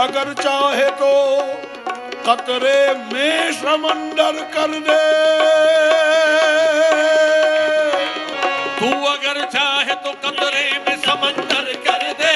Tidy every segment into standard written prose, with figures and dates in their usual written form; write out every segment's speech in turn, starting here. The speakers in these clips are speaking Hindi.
अगर चाहे तो कतरे में समंदर कर दे। तू अगर चाहे तो कतरे में समंदर कर दे।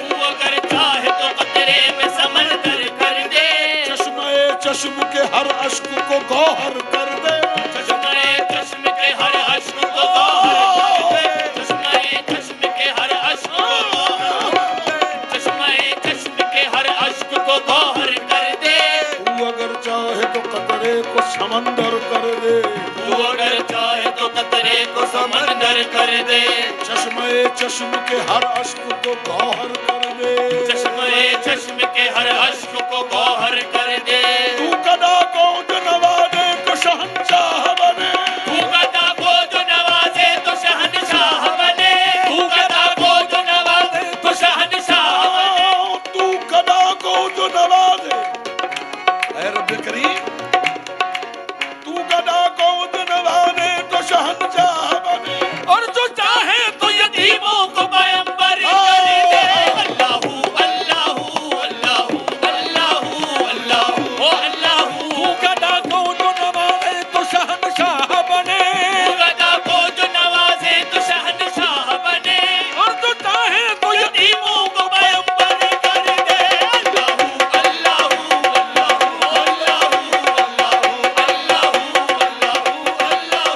तू अगर चाहे तो कतरे में समंदर कर दे। चश्मे चश्म के हर अश्क को गौहर कर दे। चश्मे चश्म के हर अश्क को गौहर कर दे। चश्मे चश्म के हर अश्क को गौहर कर दे। चश्मे चश्म के हर अश्क को गौहर कर दे। तू अगर चाहे तो कतरे को समंदर कर दे। तू अगर चाहे तो कतरे को समंदर कर दे। चश्मे चश्म के हर अश्क को गौहर कर दे। चश्मे चश्म के हर अश्क को गौहर कर दे। तू कदा को जो नवाजे तो शहंशाह बने। तू गदा को जो नवाजे तो शहंशाह बने। तू गदा को जो नवाजे तो शहंशाह बने। तू कदा को जो नवाजे ऐ रब करीम, तू गदा को जो नवाजे तो शहंशाह बने। और जो चाहे तो यतीमों को पैगंबर कर दे। अल्लाहू अल्लाहू अल्लाहू अल्लाहू अल्लाहू ओ अल्लाहू। तू गदा को जो नवाजे तो शहंशाह बने। तू गदा को जो नवाजे तो शहंशाह बने। और जो चाहे तो यतीमों को पैगंबर कर दे। अल्लाहू अल्लाहू अल्लाहू अल्लाहू अल्लाहू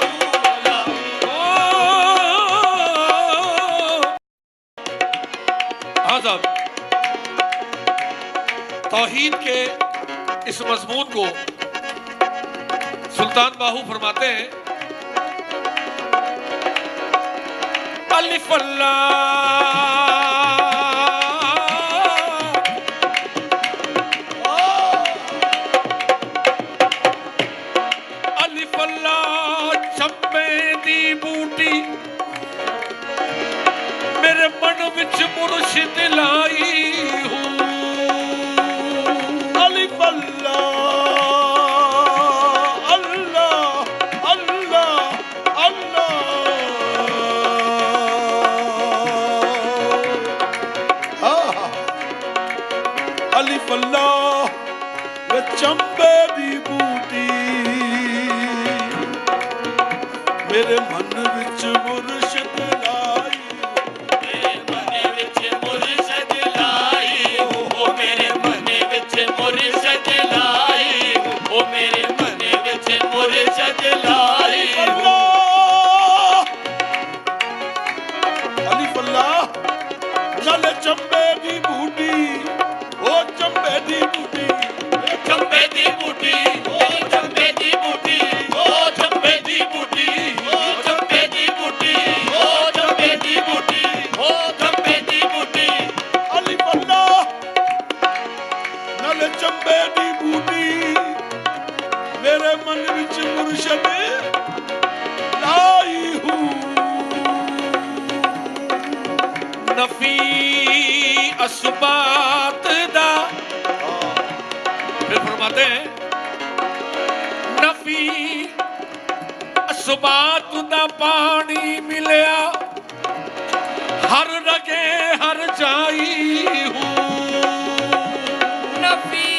हाँ साहब, तौहीद के इस मजमून को सुल्तान बाहू फरमाते हैं, अलिफ अलिफ अल्लाह चंबे दी बूटी मेरे मन विच मुर्शिद लाई हूँ। अलिफ अल्लाह अल्लाह अल्लाह अल्लाह। अलिफ अल्लाह वे चंबे दी बूटी मेरे मन विच मुर्शिद लाई। मेरे मन विच मुर्शिद लाई। ओ मेरे मन विच मुर्शिद लाई। ओ मेरे मन विच मुर्शिद लाई। अल्लाह अलिफ अल्लाह नाले चंबे दी बूटी, ओ चंबे दी बूटी। चंबे दी बूटी ओ चंबे दी बूटी ओ चंबे दी बूटी ओ चंबे दी बूटी ओ चंबे दी बूटी ओ चंबे दी बूटी। अलिफ अल्लाह नाले चंबे दी बूटी मेरे मन विच मुर्शिद लाई हूँ। नफी असबात दा फिर फरमाते हैं, नफी असबात दा पानी मिलया हर रगे हर जाई हूँ। नफी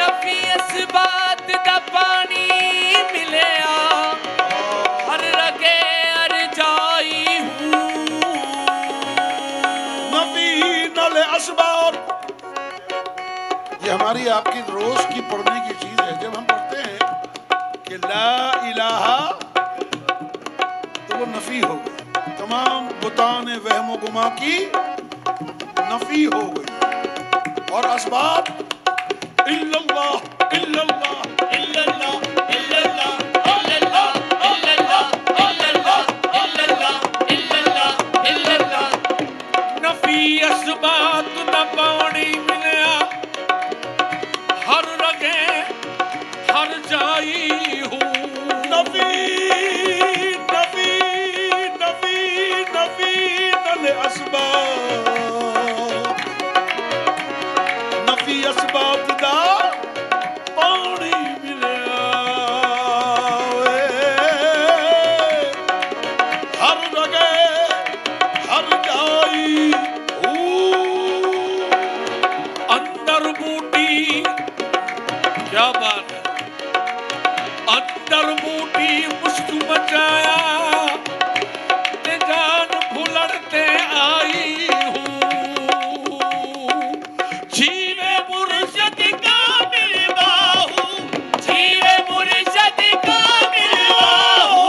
नफी असबात दा पानी मिलया हर रगे हर जाई हूँ। नफी नाले असबाब, ये हमारी आपकी रोज की पढ़ने की चीज है। जब हम पढ़ते हैं कि ला इलाहा तो वो नफी हो गई, तमाम बुतान वहम गुमा की नफी हो गई। और असबाब इल्लल्लाह इल्लल्लाह इल्लल्लाह इल्लल्लाह इल्लल्लाह इल्लल्लाह इल्लल्लाह इल्लल्लाह इल्लल्लाह। नफी असबात दा पानी मिलया हर रगे हर जाई हूँ। नफी नफी नफी नफी नाले असबाब, नफी असबाब दा पानी मिलया बात है। अंदर मोटी मुश्क मचाया ते जान भुलड़ते आई हूँ। जीवे मुर्शद का मिलवाहू, जीवे मुर्शद का मिलवाहू,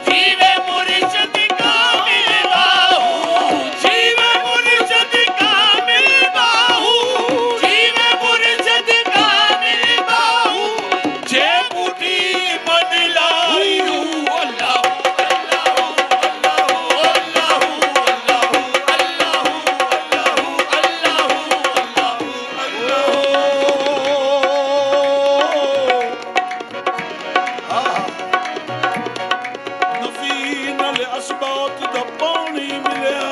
जीवे मुर्शद का मिलवाहू, जीवे मुर्शद का मिलवाहू, जीवे मुर्शद का मिलवाहू, जे बूटी बदलाई हूँ। अल्लाह नफीनल असबात दा पानी मिलिया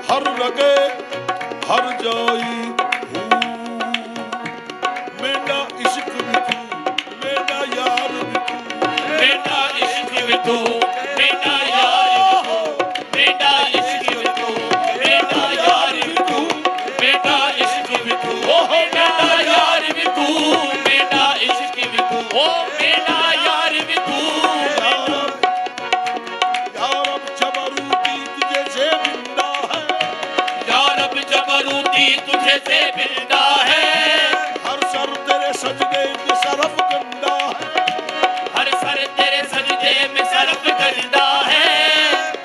हर लगे हर जाई मेरा इश्क भी तू मेरा यार भी तू बेटा इश्क भी तू, बेटा यार भी तू, बेटा इश्क भी तू, बेटा यार भी तू, बेटा इश्क भी तू, ओ बेटा यार भी तू, बेटा इश्क भी तू, ओ बेटा यार भी तू। यारब जबरूती तुझे से बिंदा है या रब जबरूती तुझे से बिंदा है, हर सर तेरे सजदे में सरफ गंदा है हर सर तेरे सजदे में सरफ करदा है।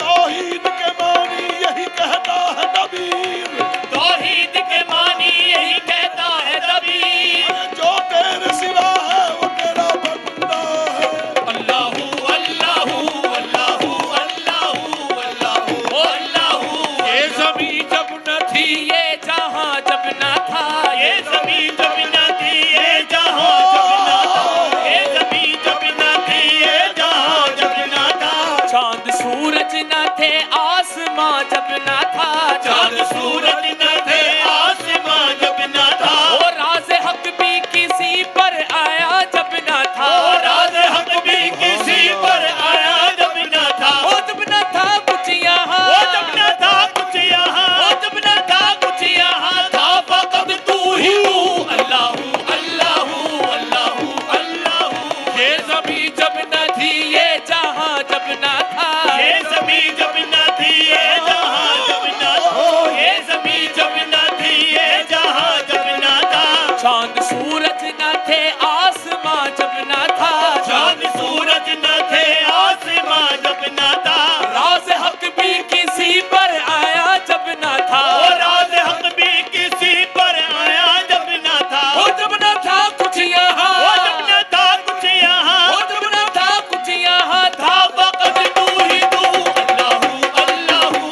तौहीद के मानी यही कहता है नबीर तौहीद के मानी यही कहता है दबीर, जो तेरे सिवा है वो तेरा बंदा है अल्लाहू अल्लाहू अल्लाहू अल्लाहू अल्लाहू अल्लाहू। ये ज़मीं जब न थी ये जहां जब ना था, ये ज़मीन जब ना थी, ये जहां जब ना था, ये ज़मीन जब ना थी, ये जहां जब ना था, चांद सूरज न थे आसमां जब ना था, चांद सूरज न थे आसमां जब ना था, वो राज़ हक भी किसी पर आया जब ना था, वो राज़ हक भी किसी पर आया जब ना था, वो जब ना था कुछ यहाँ, वो जब ना था कुछ यहाँ, वो जब ना था कुछ यहाँ, था फकत तू ही तू, अल्लाहू अल्लाहू अल्लाहू अल्लाहू। ये ज़मीं जब न थी ये जहां जब न था, ये ज़मीन जब ना थी, ये जहां जब ना था, ये ज़मीन जब ना थी, ये जहां जब ना था, चांद सूरज न थे आसमां जब ना था, चांद सूरज न थे आसमां जब ना था, राज़ हक भी किसी पर आया जब ना था, राज़ हक भी किसी पर आया जब ना था, वो जब न था कुछ यहाँ, वो जब न था कुछ यहाँ, वो जब न था कुछ यहाँ था वक़्त तू ही तू, अल्लाहू अल्लाहू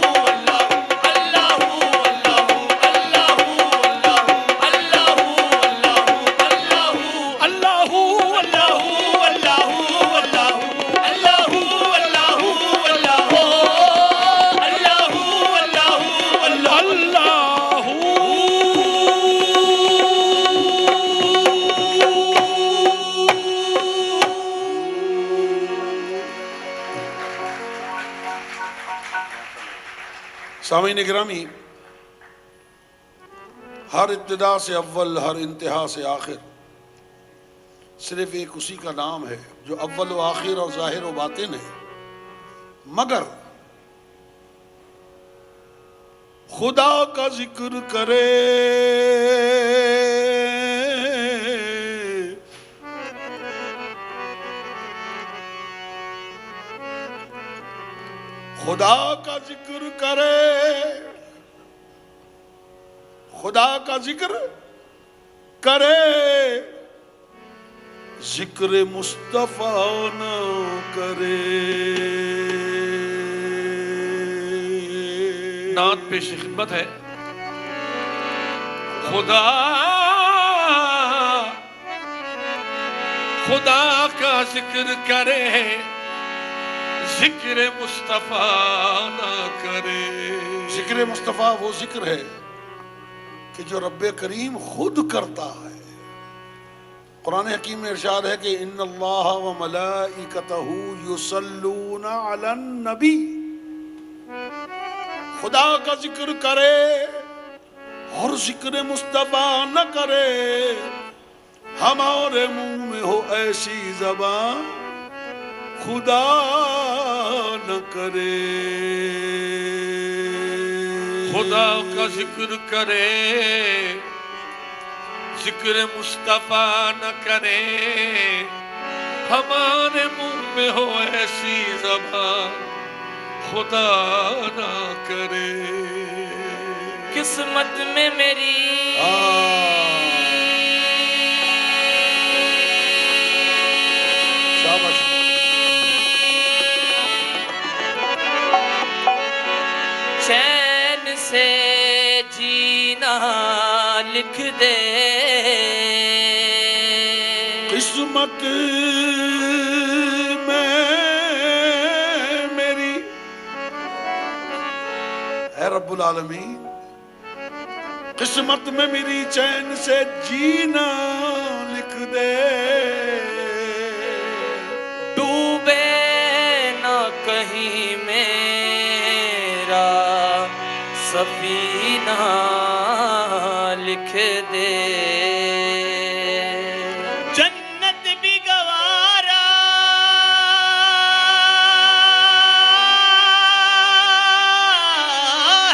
अल्लाहू अल्लाहू अल्लाहू अल्लाहू अल्लाहू अल्लाहू अल्लाहू अल्लाहू अल्लाहू अल्लाहू अल्लाहू अल्लाहू अल्लाहू अल्लाहू अल्लाहू सामीन गिरामी हर इब्तिदा से अव्वल हर इंतहा से आखिर सिर्फ एक उसी का नाम है जो अव्वल व आखिर और जाहिर व बातिन है, मगर खुदा का जिक्र करे खुदा का जिक्र करे, खुदा का जिक्र करे, जिक्र मुस्तफा न करे। नात पेश खिदमत है। खुदा खुदा का जिक्र करे, जिक्र मुस्तफा ना करे। जिक्र मुस्तफा वो जिक्र है कि जो रब्बे करीम खुद करता है। कुरान हकीम में इरशाद है कि इन्नल्लाह व मलाइकतहू युसल्लूना अलन नबी। खुदा का जिक्र करे और जिक्र मुस्तफा न करे हमारे मुंह में हो ऐसी जबान खुदा न करे। खुदा का जिक्र करे, जिक्र मुस्तफा न करे, हमारे मुंह में हो ऐसी ज़बान खुदा ना करे। किस्मत में मेरी शाबाश। चैन से जीना लिख दे, किस्मत में मेरी है रब्बुल आलमीन, किस्मत में मेरी चैन से जीना लिख दे। डूबे ना कहीं मेरा सफीना लिख दे। जन्नत भी गवारा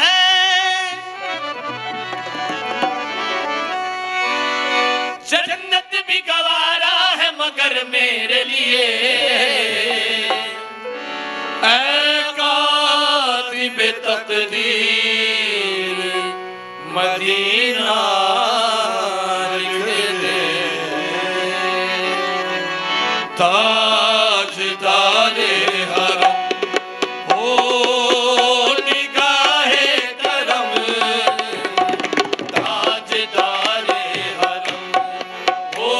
है, जन्नत भी गवारा है मगर मेरे लिए ऐ कातिब तकदीर मदीना लिख दे। ताजदारे हरम हो निगाहे करम, ताजदारे हरम हो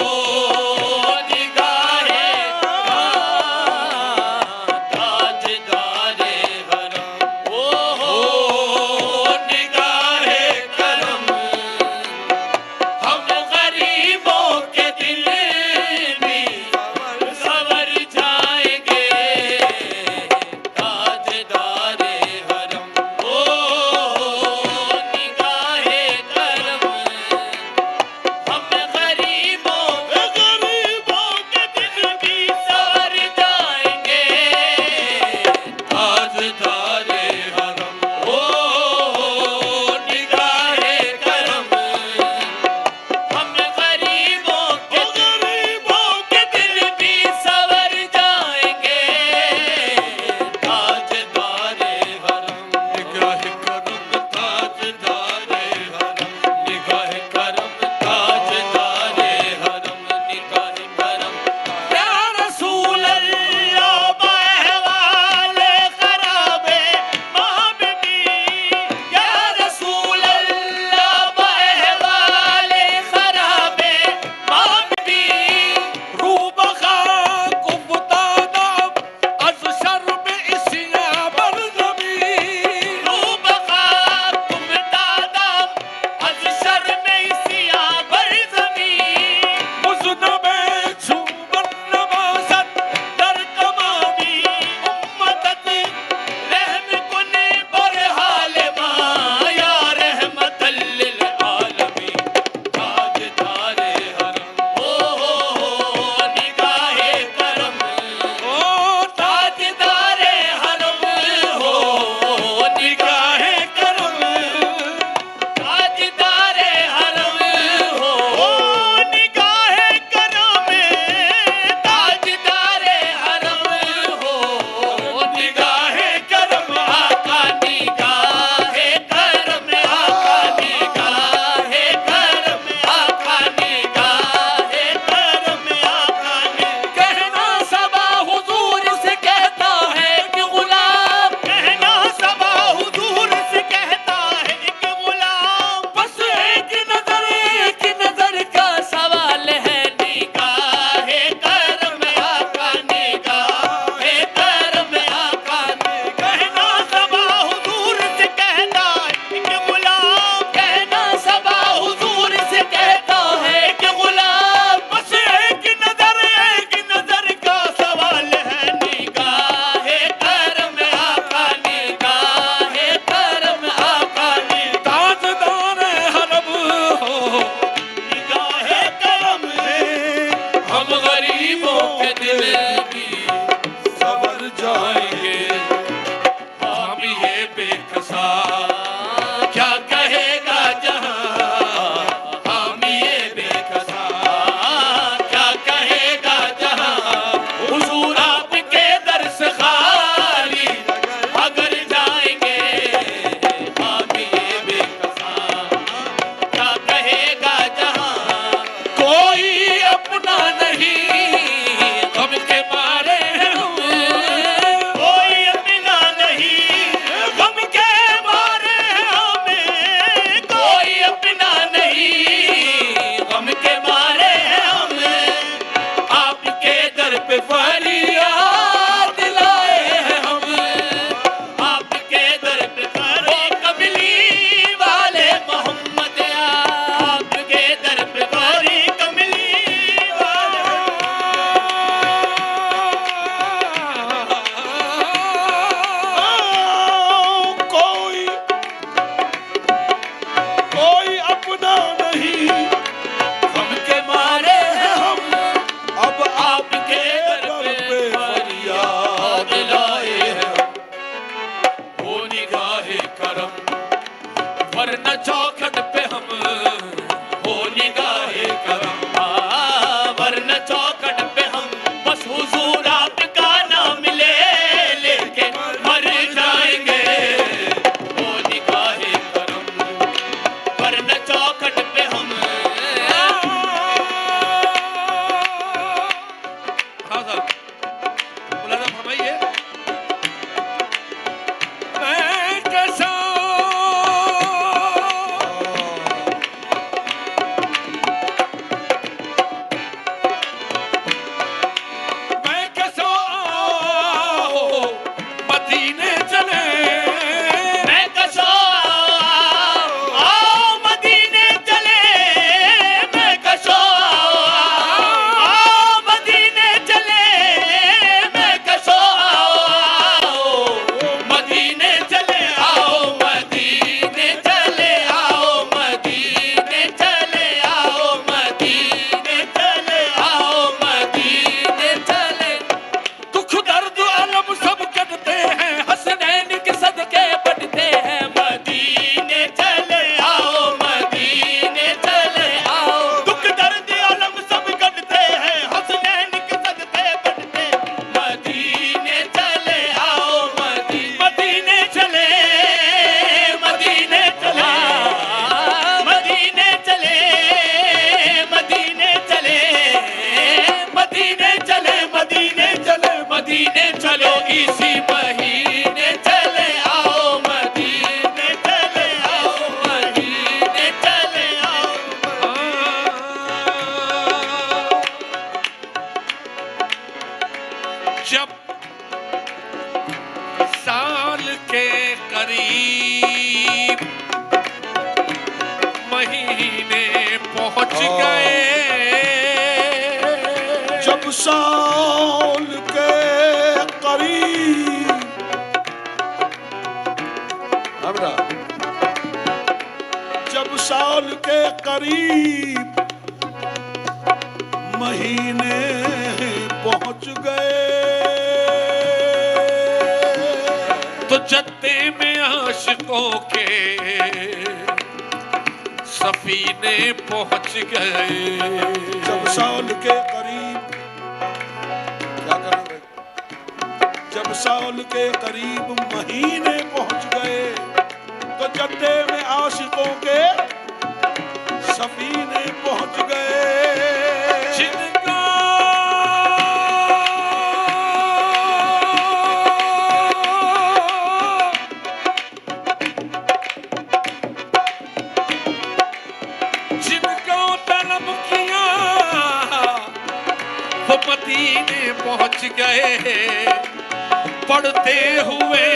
निगाहे ताजदारे हरम हो निगाहे करम। हम गरीबों के दिल भी संवर जाएंगे, ताजदारे हरम हो निगाहे करम। हम गरीबों जब साल के करीब महीने पहुंच गए, जब साल के करीब, हमरा जब साल के करीब महीने पहुंच गए, तो जद्दे में आशिकों के सफीने पहुंच गए। जब साल के करीब, क्या करेंगे, जब साल के करीब महीने पहुंच गए, तो जद्दे में आशिकों के सफीने पहुंच गए। जिनका जिनको तलब किया वो मदीने पहुंच गए, पढ़ते हुए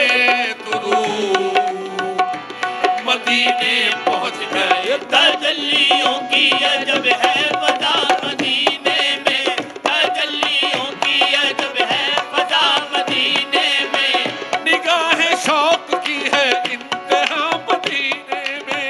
दुरूद मदीने पहुंच गए। तजल्लियों की अजब है फजा मदीने में, तजल्लियों की अजब है फजा मदीने में, निगाहें शौक की है इंतहा मदीने में,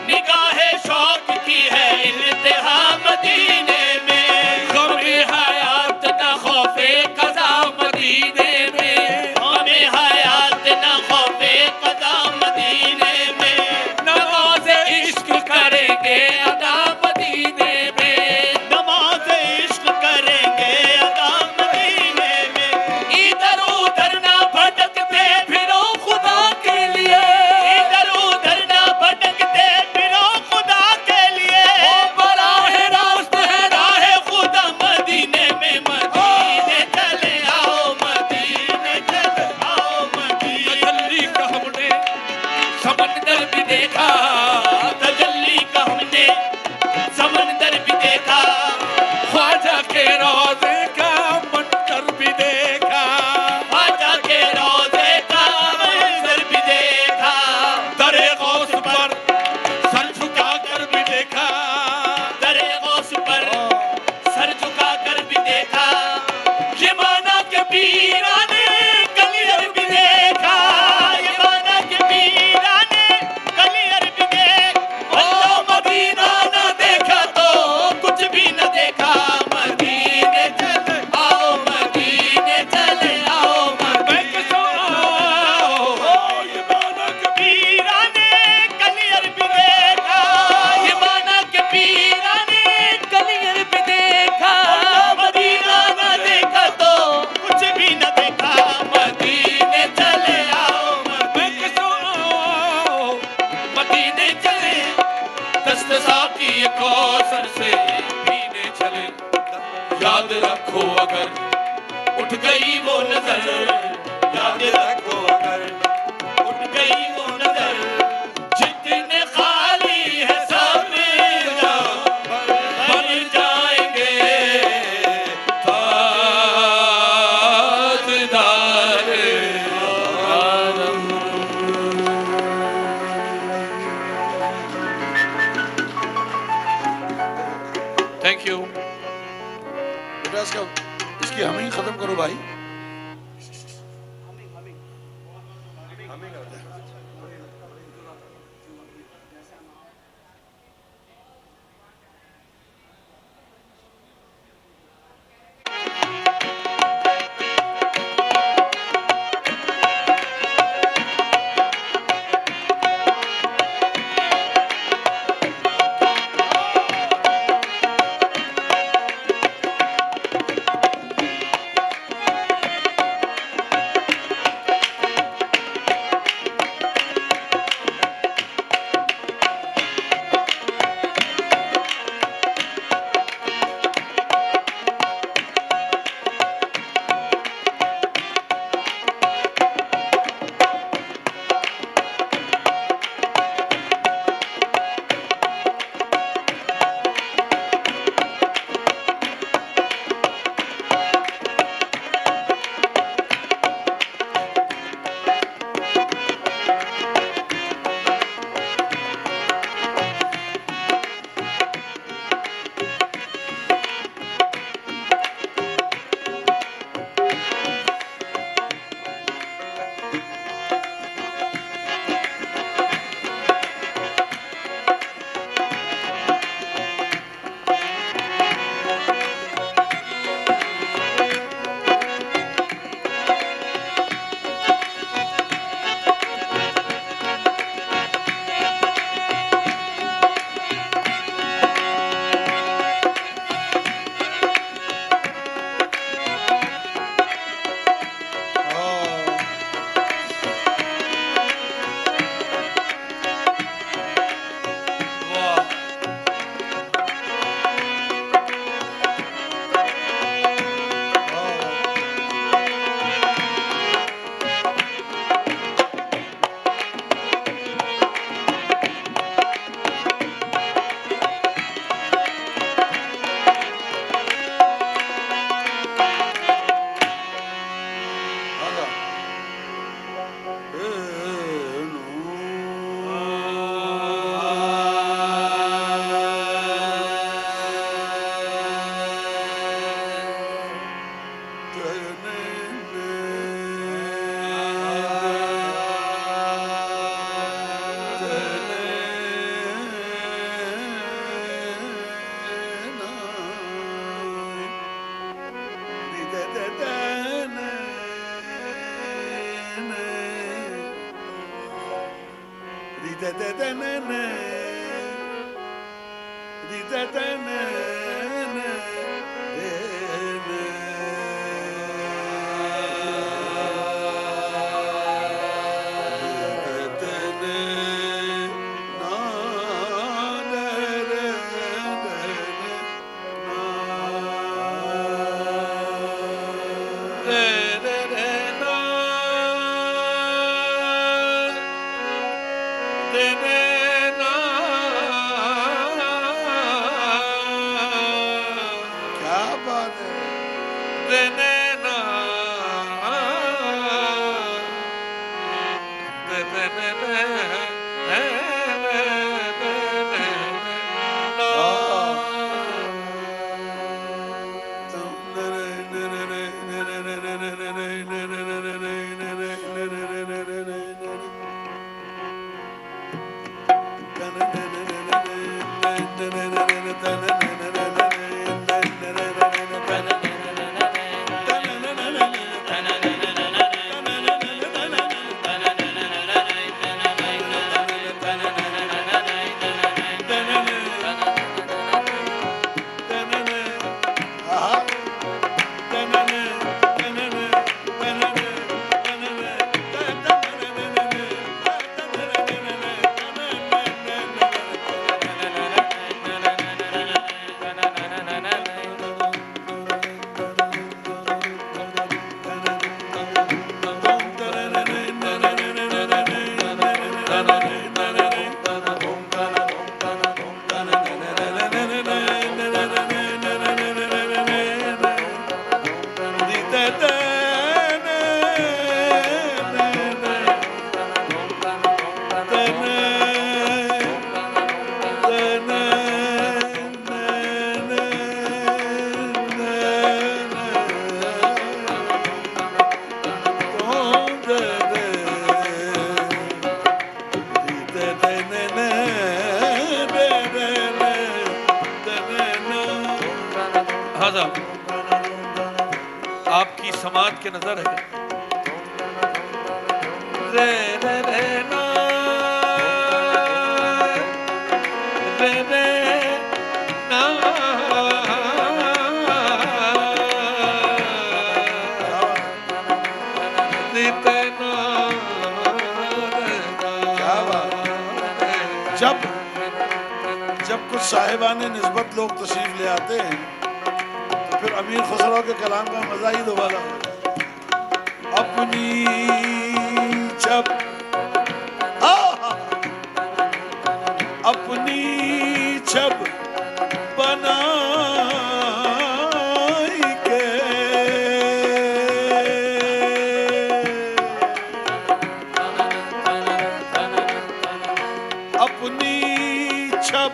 निगाहे शौक की है इंतहा मदीने में, गमे हयात न खौफे कज़ा मदीने में, हमें हयात न खौफे कज़ा मदीने में, नमाज इश्क करेंगे अदा मदीने में, नमाज इश्क करेंगे अदा मदीने में, इधर उधर ना भटकते फिरो खुदा के लिए, इधर उधर ना भटकते फिरो खुदा के लिए, ओ बराह रास्त है राह खुदा मदीने में, मदीने चले आओ, मदीने चले आओ, मदीने तजल्ली का हमने समंदर भी देखा, तजल्ली का हमने समंदर भी देखा, ख्वाजा के रोज़े का मंजर भी देखा, ख्वाजा के रोज़े का मंजर भी देखा, दरे गौस पर सर झुका कर भी देखा, दरे गौस पर सर झुका कर भी देखा, ये माना के पीराने कलियर भी देखा, ये माना के पीराने कलियर भी देख, ओ मदीना न देखा तो कुछ भी न देखा, मदीने चले आओ, मदीने चले आओ, मैं मदीने किसो आओ, ये माना के पीराने कलियर भी देखा, ये माना के पीराने कलियर भी देखा, मदीना न देखा तो कुछ भी न देखा, मदीने चले आओ, मैं किसो आओ, मदीने चले, दस्त साकी कौसर से पीने चले, याद रखो अगर उठ गई वो नजर, याद रखो अगर उठ गई वो नजर, जितने खाली है सब बन जाएंगे ताजदार आलम। Thank you. बेटा इसकी हमें खत्म करो भाई। क्या बात है। हाँ साहब, आपकी समाज के नजर है। रे रे रे ना, रे रे ना, दीते ना, क्या बात। जब कुछ साहिबाने निस्बत लोग तशरीफ ले आते हैं तो फिर अमीर खुसरो के कलाम का मजा ही दोबारा हो जाता है। अपनी जब अपनी जब बनाई के अपनी छब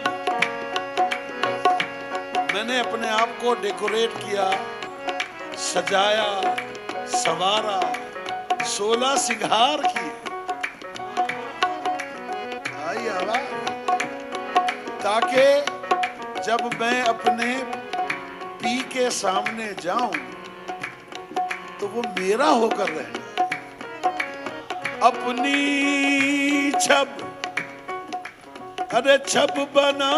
मैंने अपने आप को डेकोरेट किया, सजाया, संवारा, 16 सिंगार किए। आई आवाज, ताकि जब मैं अपने पी के सामने जाऊं तो वो मेरा होकर रहे। अपनी छब, अरे छब बना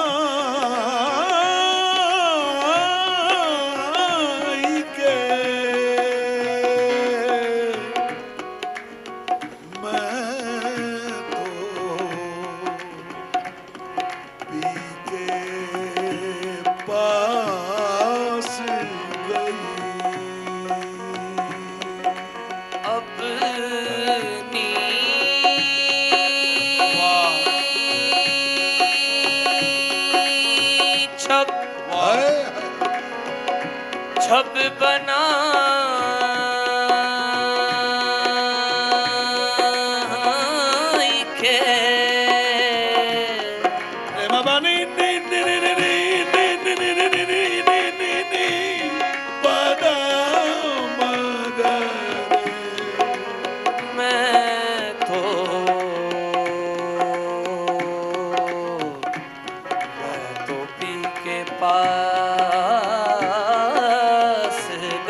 के मैं तो पी के पास गई। अपनी छब छब बना के मैं तो पी के पास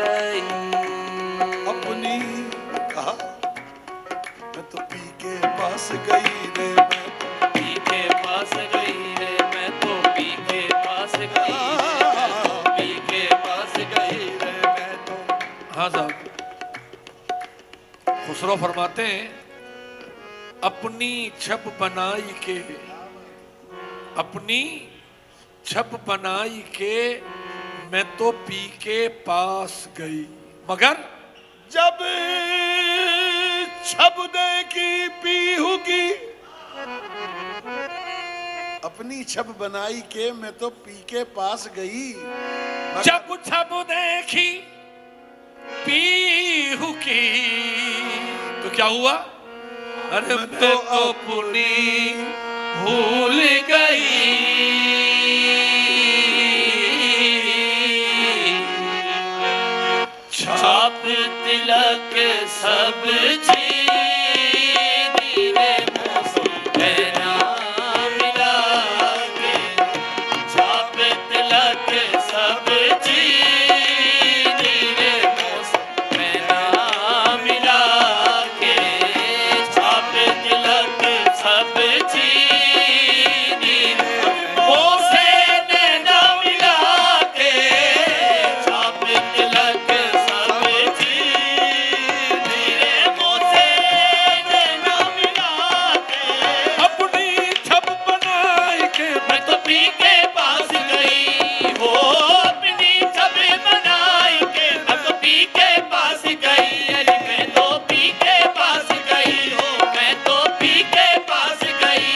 गई। हाँ साहब, खुसरो फरमाते हैं अपनी छप बनाई के, अपनी छप बनाई के मैं तो पी के पास गई, मगर जब छब देखी पीहू की, अपनी छब बनाई के मैं तो पी के पास गई, जब छप देखी पीहू की तो क्या हुआ? अरे मैं तो अपनी भूल गई, छाप तिलक सब चीज रे मुझसे ना मिला के, छाप तिलक सब चीज रे मुझसे ना मिला के, छाप तिलक सब चीज मुझसे ना मिला के, छाप तिलक अपनी छप बनाई के मैं तो पी के पास गई हो, अपनी छब बनाई के मैं तो पी के पास गई, अरे मैं तो पी के पास गई हो, मैं तो पी के पास गई,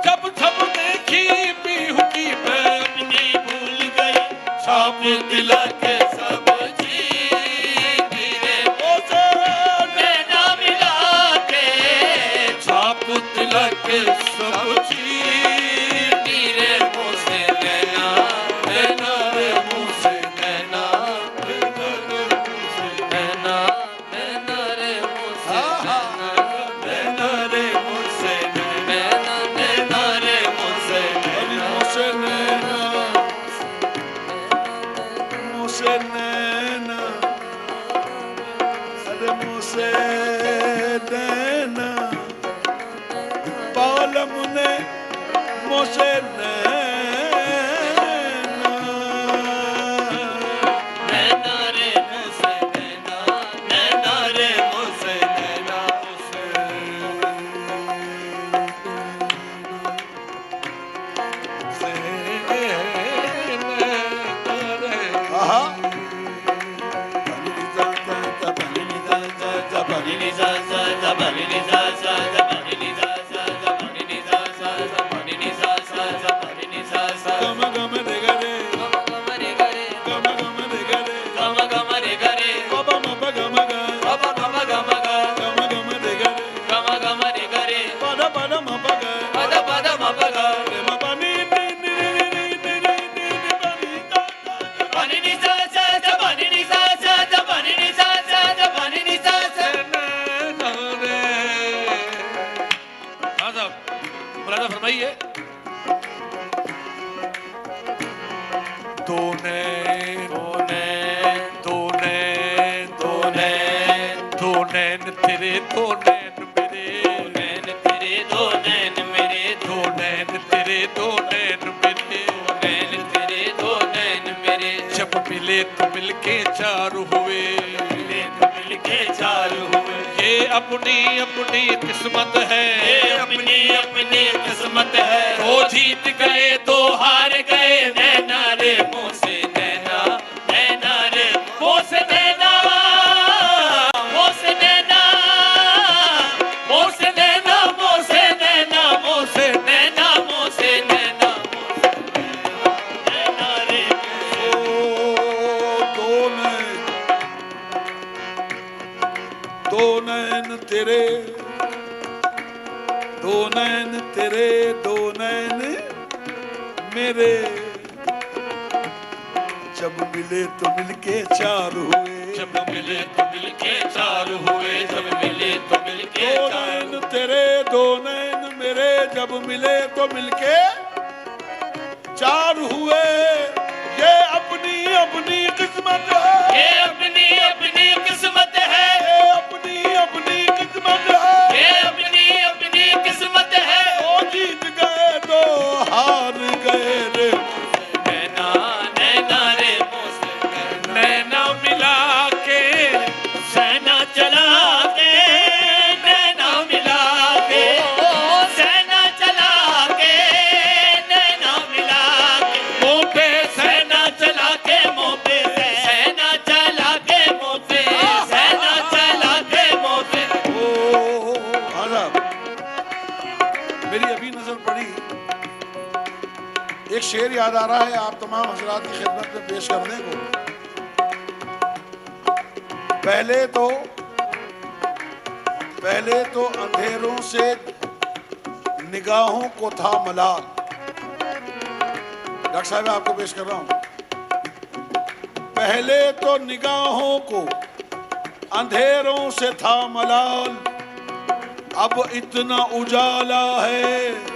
जब छप देखी पीहू की मैं अपनी भूल गई, छाप तिलक सब चीज रे मुझसे ना मिला के, छाप तिलक सब चीज रे मुझसे नैना नैना रे मुझसे नैना नैना नैना रे मुझसे नैना रे मुझसे नैना नैना रे मुझसे नैना मुझसे नैना, मुझसे नैना, अरे मुझसे नैना, पालम ने मुझसे नैना, नैना रे मुझसे नैना नैना रे मुझसे नैना आहा, गम गम रे गरे, गम गम रे गरे, बाबा मबा गम गा, गम गम रे गरे, पादा पादा मबा गा, रे मबा नी नी नी नी नी नी नी नी नी दा दा, हाँ साहब, मुलाजा फरमाइए। दो नैन दो नैन दो नैन दो नैन तेरे दो नैन मेरे, नैन तेरे दो नैन मेरे, दो नैन तेरे दो नैन मेरे, नैन तेरे दो नैन मेरे, जब मिले तो मिलके चार हुए, मिले तो मिलके चार हुए, ये अपनी अपनी किस्मत है, ये अपनी अपनी किस्मत है, दो जीत गए दो हार गए, नैना रे मुझसे नैना नैना रे मुझसे नैना मुझसे नैना मुझसे नैना मुझसे नैना मुझसे नैना मुझसे नैना नैना रे ओ दो नैन तेरे, दो नैन तेरे, दो नैन मेरे, जब मिले तो मिलके चार हुए, जब मिले तो मिलके चार हुए, जब मिले तो मिलके दो चार नैन तेरे, दो नैन मेरे, जब मिले तो मिलके चार हुए, ये अपनी अपनी किस्मत है, ये अपनी अपनी किस्मत है, ये अपनी अपनी किस्मत है, ये अपनी अपनी किस्मत है, ओ जीत गए तो हार गए रे, नैना नैना रे मुझसे नैना मिला शेर याद आ रहा है आप तमाम हजरात की खिदमत में पेश करने को। पहले तो अंधेरों से निगाहों को था मलाल। डॉक्टर साहब आपको पेश कर रहा हूं। पहले तो निगाहों को अंधेरों से था मलाल, अब इतना उजाला है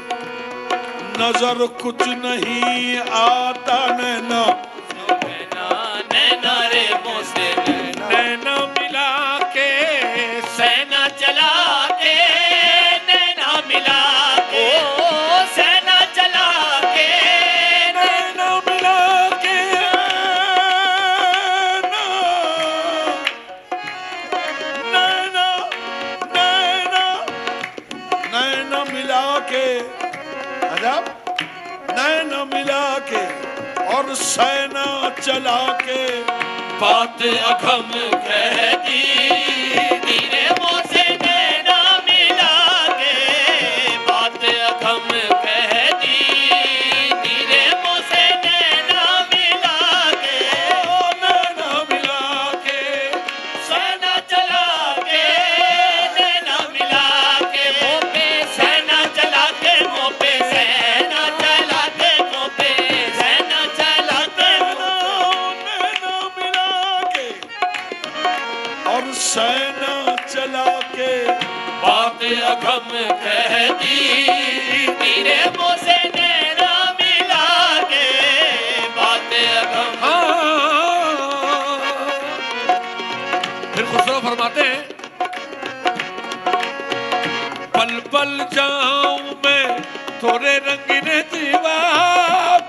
नजर कुछ नहीं आता। नैना नैना रे मोसे नैना मिला के सेना चला के, नैना मिला के सेना चला के, नैना मिला के नैना नैना नैना मिला के, अजब, नैना मिला के और सेना चला के बात अखम कह दी तेरे मुँह से नैना मिला के, बात अखम कह दी तेरे मुँह से नैना मिला के, नैना मिला के सेना चला के, नैना मिला के मुँह पे सेना चला के, मुँह पे सेना चला के, मुँह पे सेना चला के, नैना मिला के और सेना चला के बात अगम कह दी तेरे मुँह से नैना मिला के, बात अगम। फिर खुसरो फरमाते हैं पल पल जाऊं मैं थोड़े रंगीन जीवा,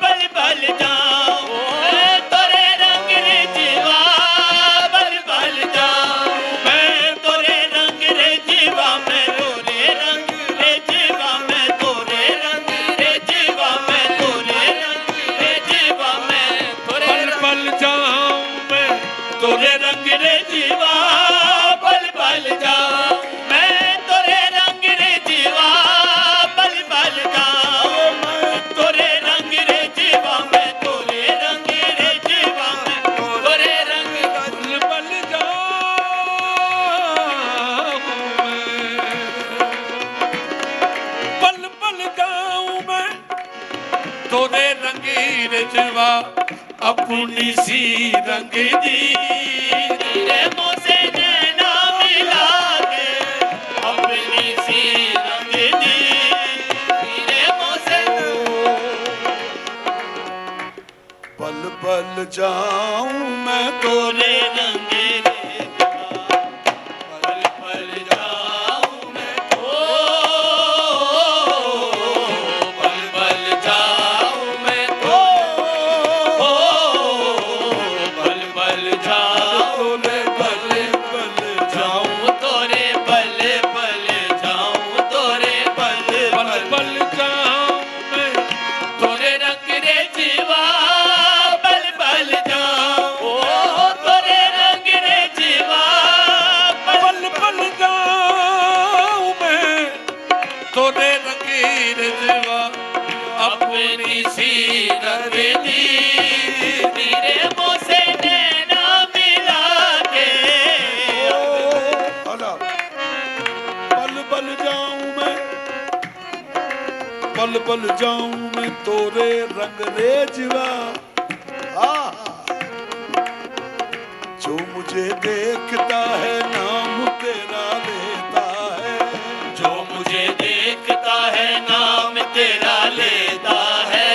बल बल जाऊं मैं तोरे रंग रे जीवा, बल बल जाऊं मैं तोरे रंग रे जीवा, मैं तोरे रंग रे जीवा, मैं तोरे रंग रे जीवा, मैं तोरे रंग रे जीवा, मैं तोरे पल पल जाऊं मैं तोरे रंग रे जीवा, पल पल जाऊं मैं तोरे रंग रे जीवा, पल पल जाऊं मैं तोरे रंग रे जीवा, मैं तोरे रंग रे जीवा, मैं तोरे रंग पल पल जाऊं पल पल जाऊं मैं थोड़े रंगीन जीवा, अपनी सी रंग दी तेरे मुँह से नैना मिला के, अपनी सी रंग दी तेरे मुँह से। पल पल जाऊं मैं तोरे रंग रे पल पल जाऊं मैं पल पल जाऊं मैं पल पल जाऊं मैं पल पल जाऊं तोरे पल पल जाऊं तोरे पल पल पल जाऊं मैं तोरे रंग रे जीवा, पल पल जाऊं तोरे रंग रे जीवा, पल पल जाऊं मैं थोड़े रंगीन जीवा, अपनी सी रंग दी तेरे मुँह से नैना मिला के। अला पल पल जाऊं मैं, पल पल जाऊं मैं तोरे रंग रेजवा। जो मुझे देखता है नाम तेरा लेता है, जो मुझे देखता है नाम तेरा लेता है,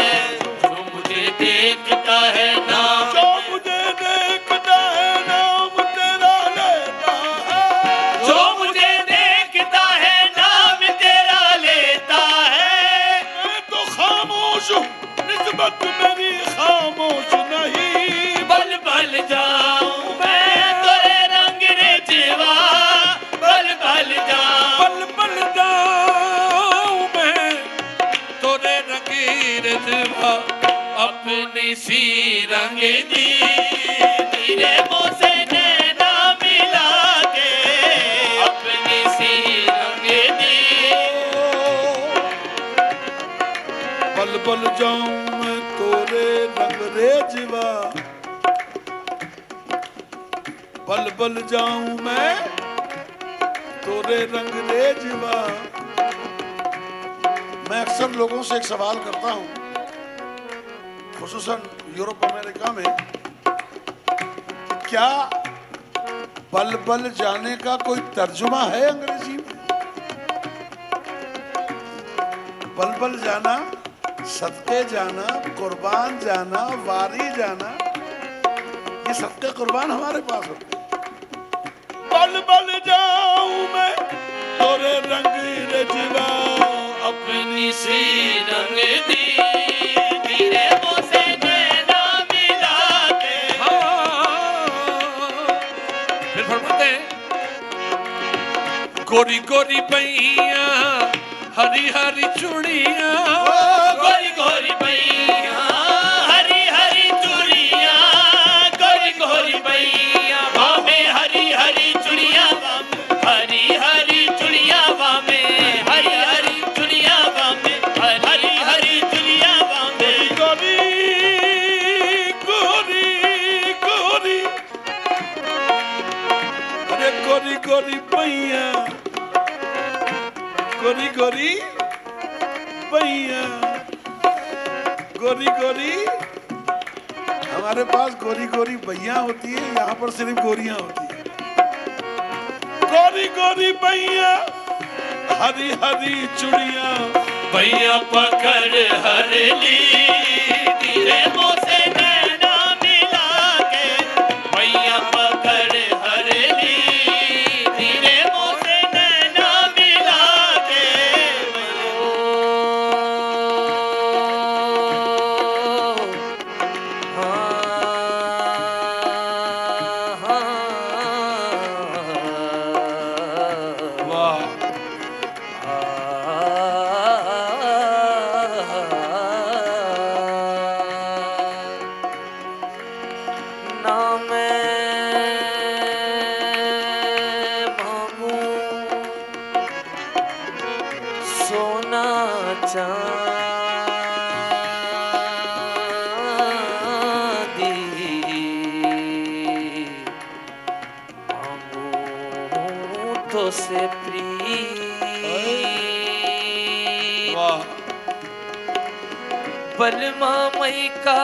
जो मुझे देखता है नाम जो मुझे देखता है नाम तेरा लेता है, जो मुझे देखता है नाम तेरा लेता है। मैं तो खामोश हूँ निस्बत मेरी खामोश नहीं। बल बल जाऊं मैं तोरे रंग रे जीवा, बल बल जाऊं पल पल जाऊं मैं बल बल जाऊं मैं तोरे रंग रे जीवा। मैं अक्सर लोगों से एक सवाल करता हूं, खुसूसन यूरोप अमेरिका में, क्या बल बल जाने का कोई तर्जुमा है अंग्रेजी में? बल बल जाना, सदके जाना, कुर्बान जाना, वारी जाना, ये सदके कुर्बान हमारे पास होते हैं। बल बल जाऊं मैं तोरे रंग रे जीवा, अपनी सी रंग दी तेरे मोसे नैना मिला के। फिर फरमाते हैं, गोरी गोरी बैया हरी हरी चूड़िया, गोरी गोरी बैया हरी हरी चूड़िया, गोरी गोरी बैया वामे हरी हरी चूड़िया, हरी हरी चूड़िया वामे, हरी हरी चूड़िया वामे, हरी हरी चूड़िया वामे। गोरी गोरी गोरी, अरे गोरी गोरी बैया, गोरी गोरी बैया, गोरी गोरी। हमारे पास गोरी गोरी बैया होती है, यहाँ पर सिर्फ गोरियां होती है। गोरी गोरी बैया हरी हरी चूड़िया, भैया पकड़ हर ली तेरे मोसे नैना मिला के, भैया पकड़ हर ली तेरे मोसे नैना मिला के। वाह। ना मैं मांगू सोना चांदी, मांगू तो से प्रीत, वाह। बलमा मई का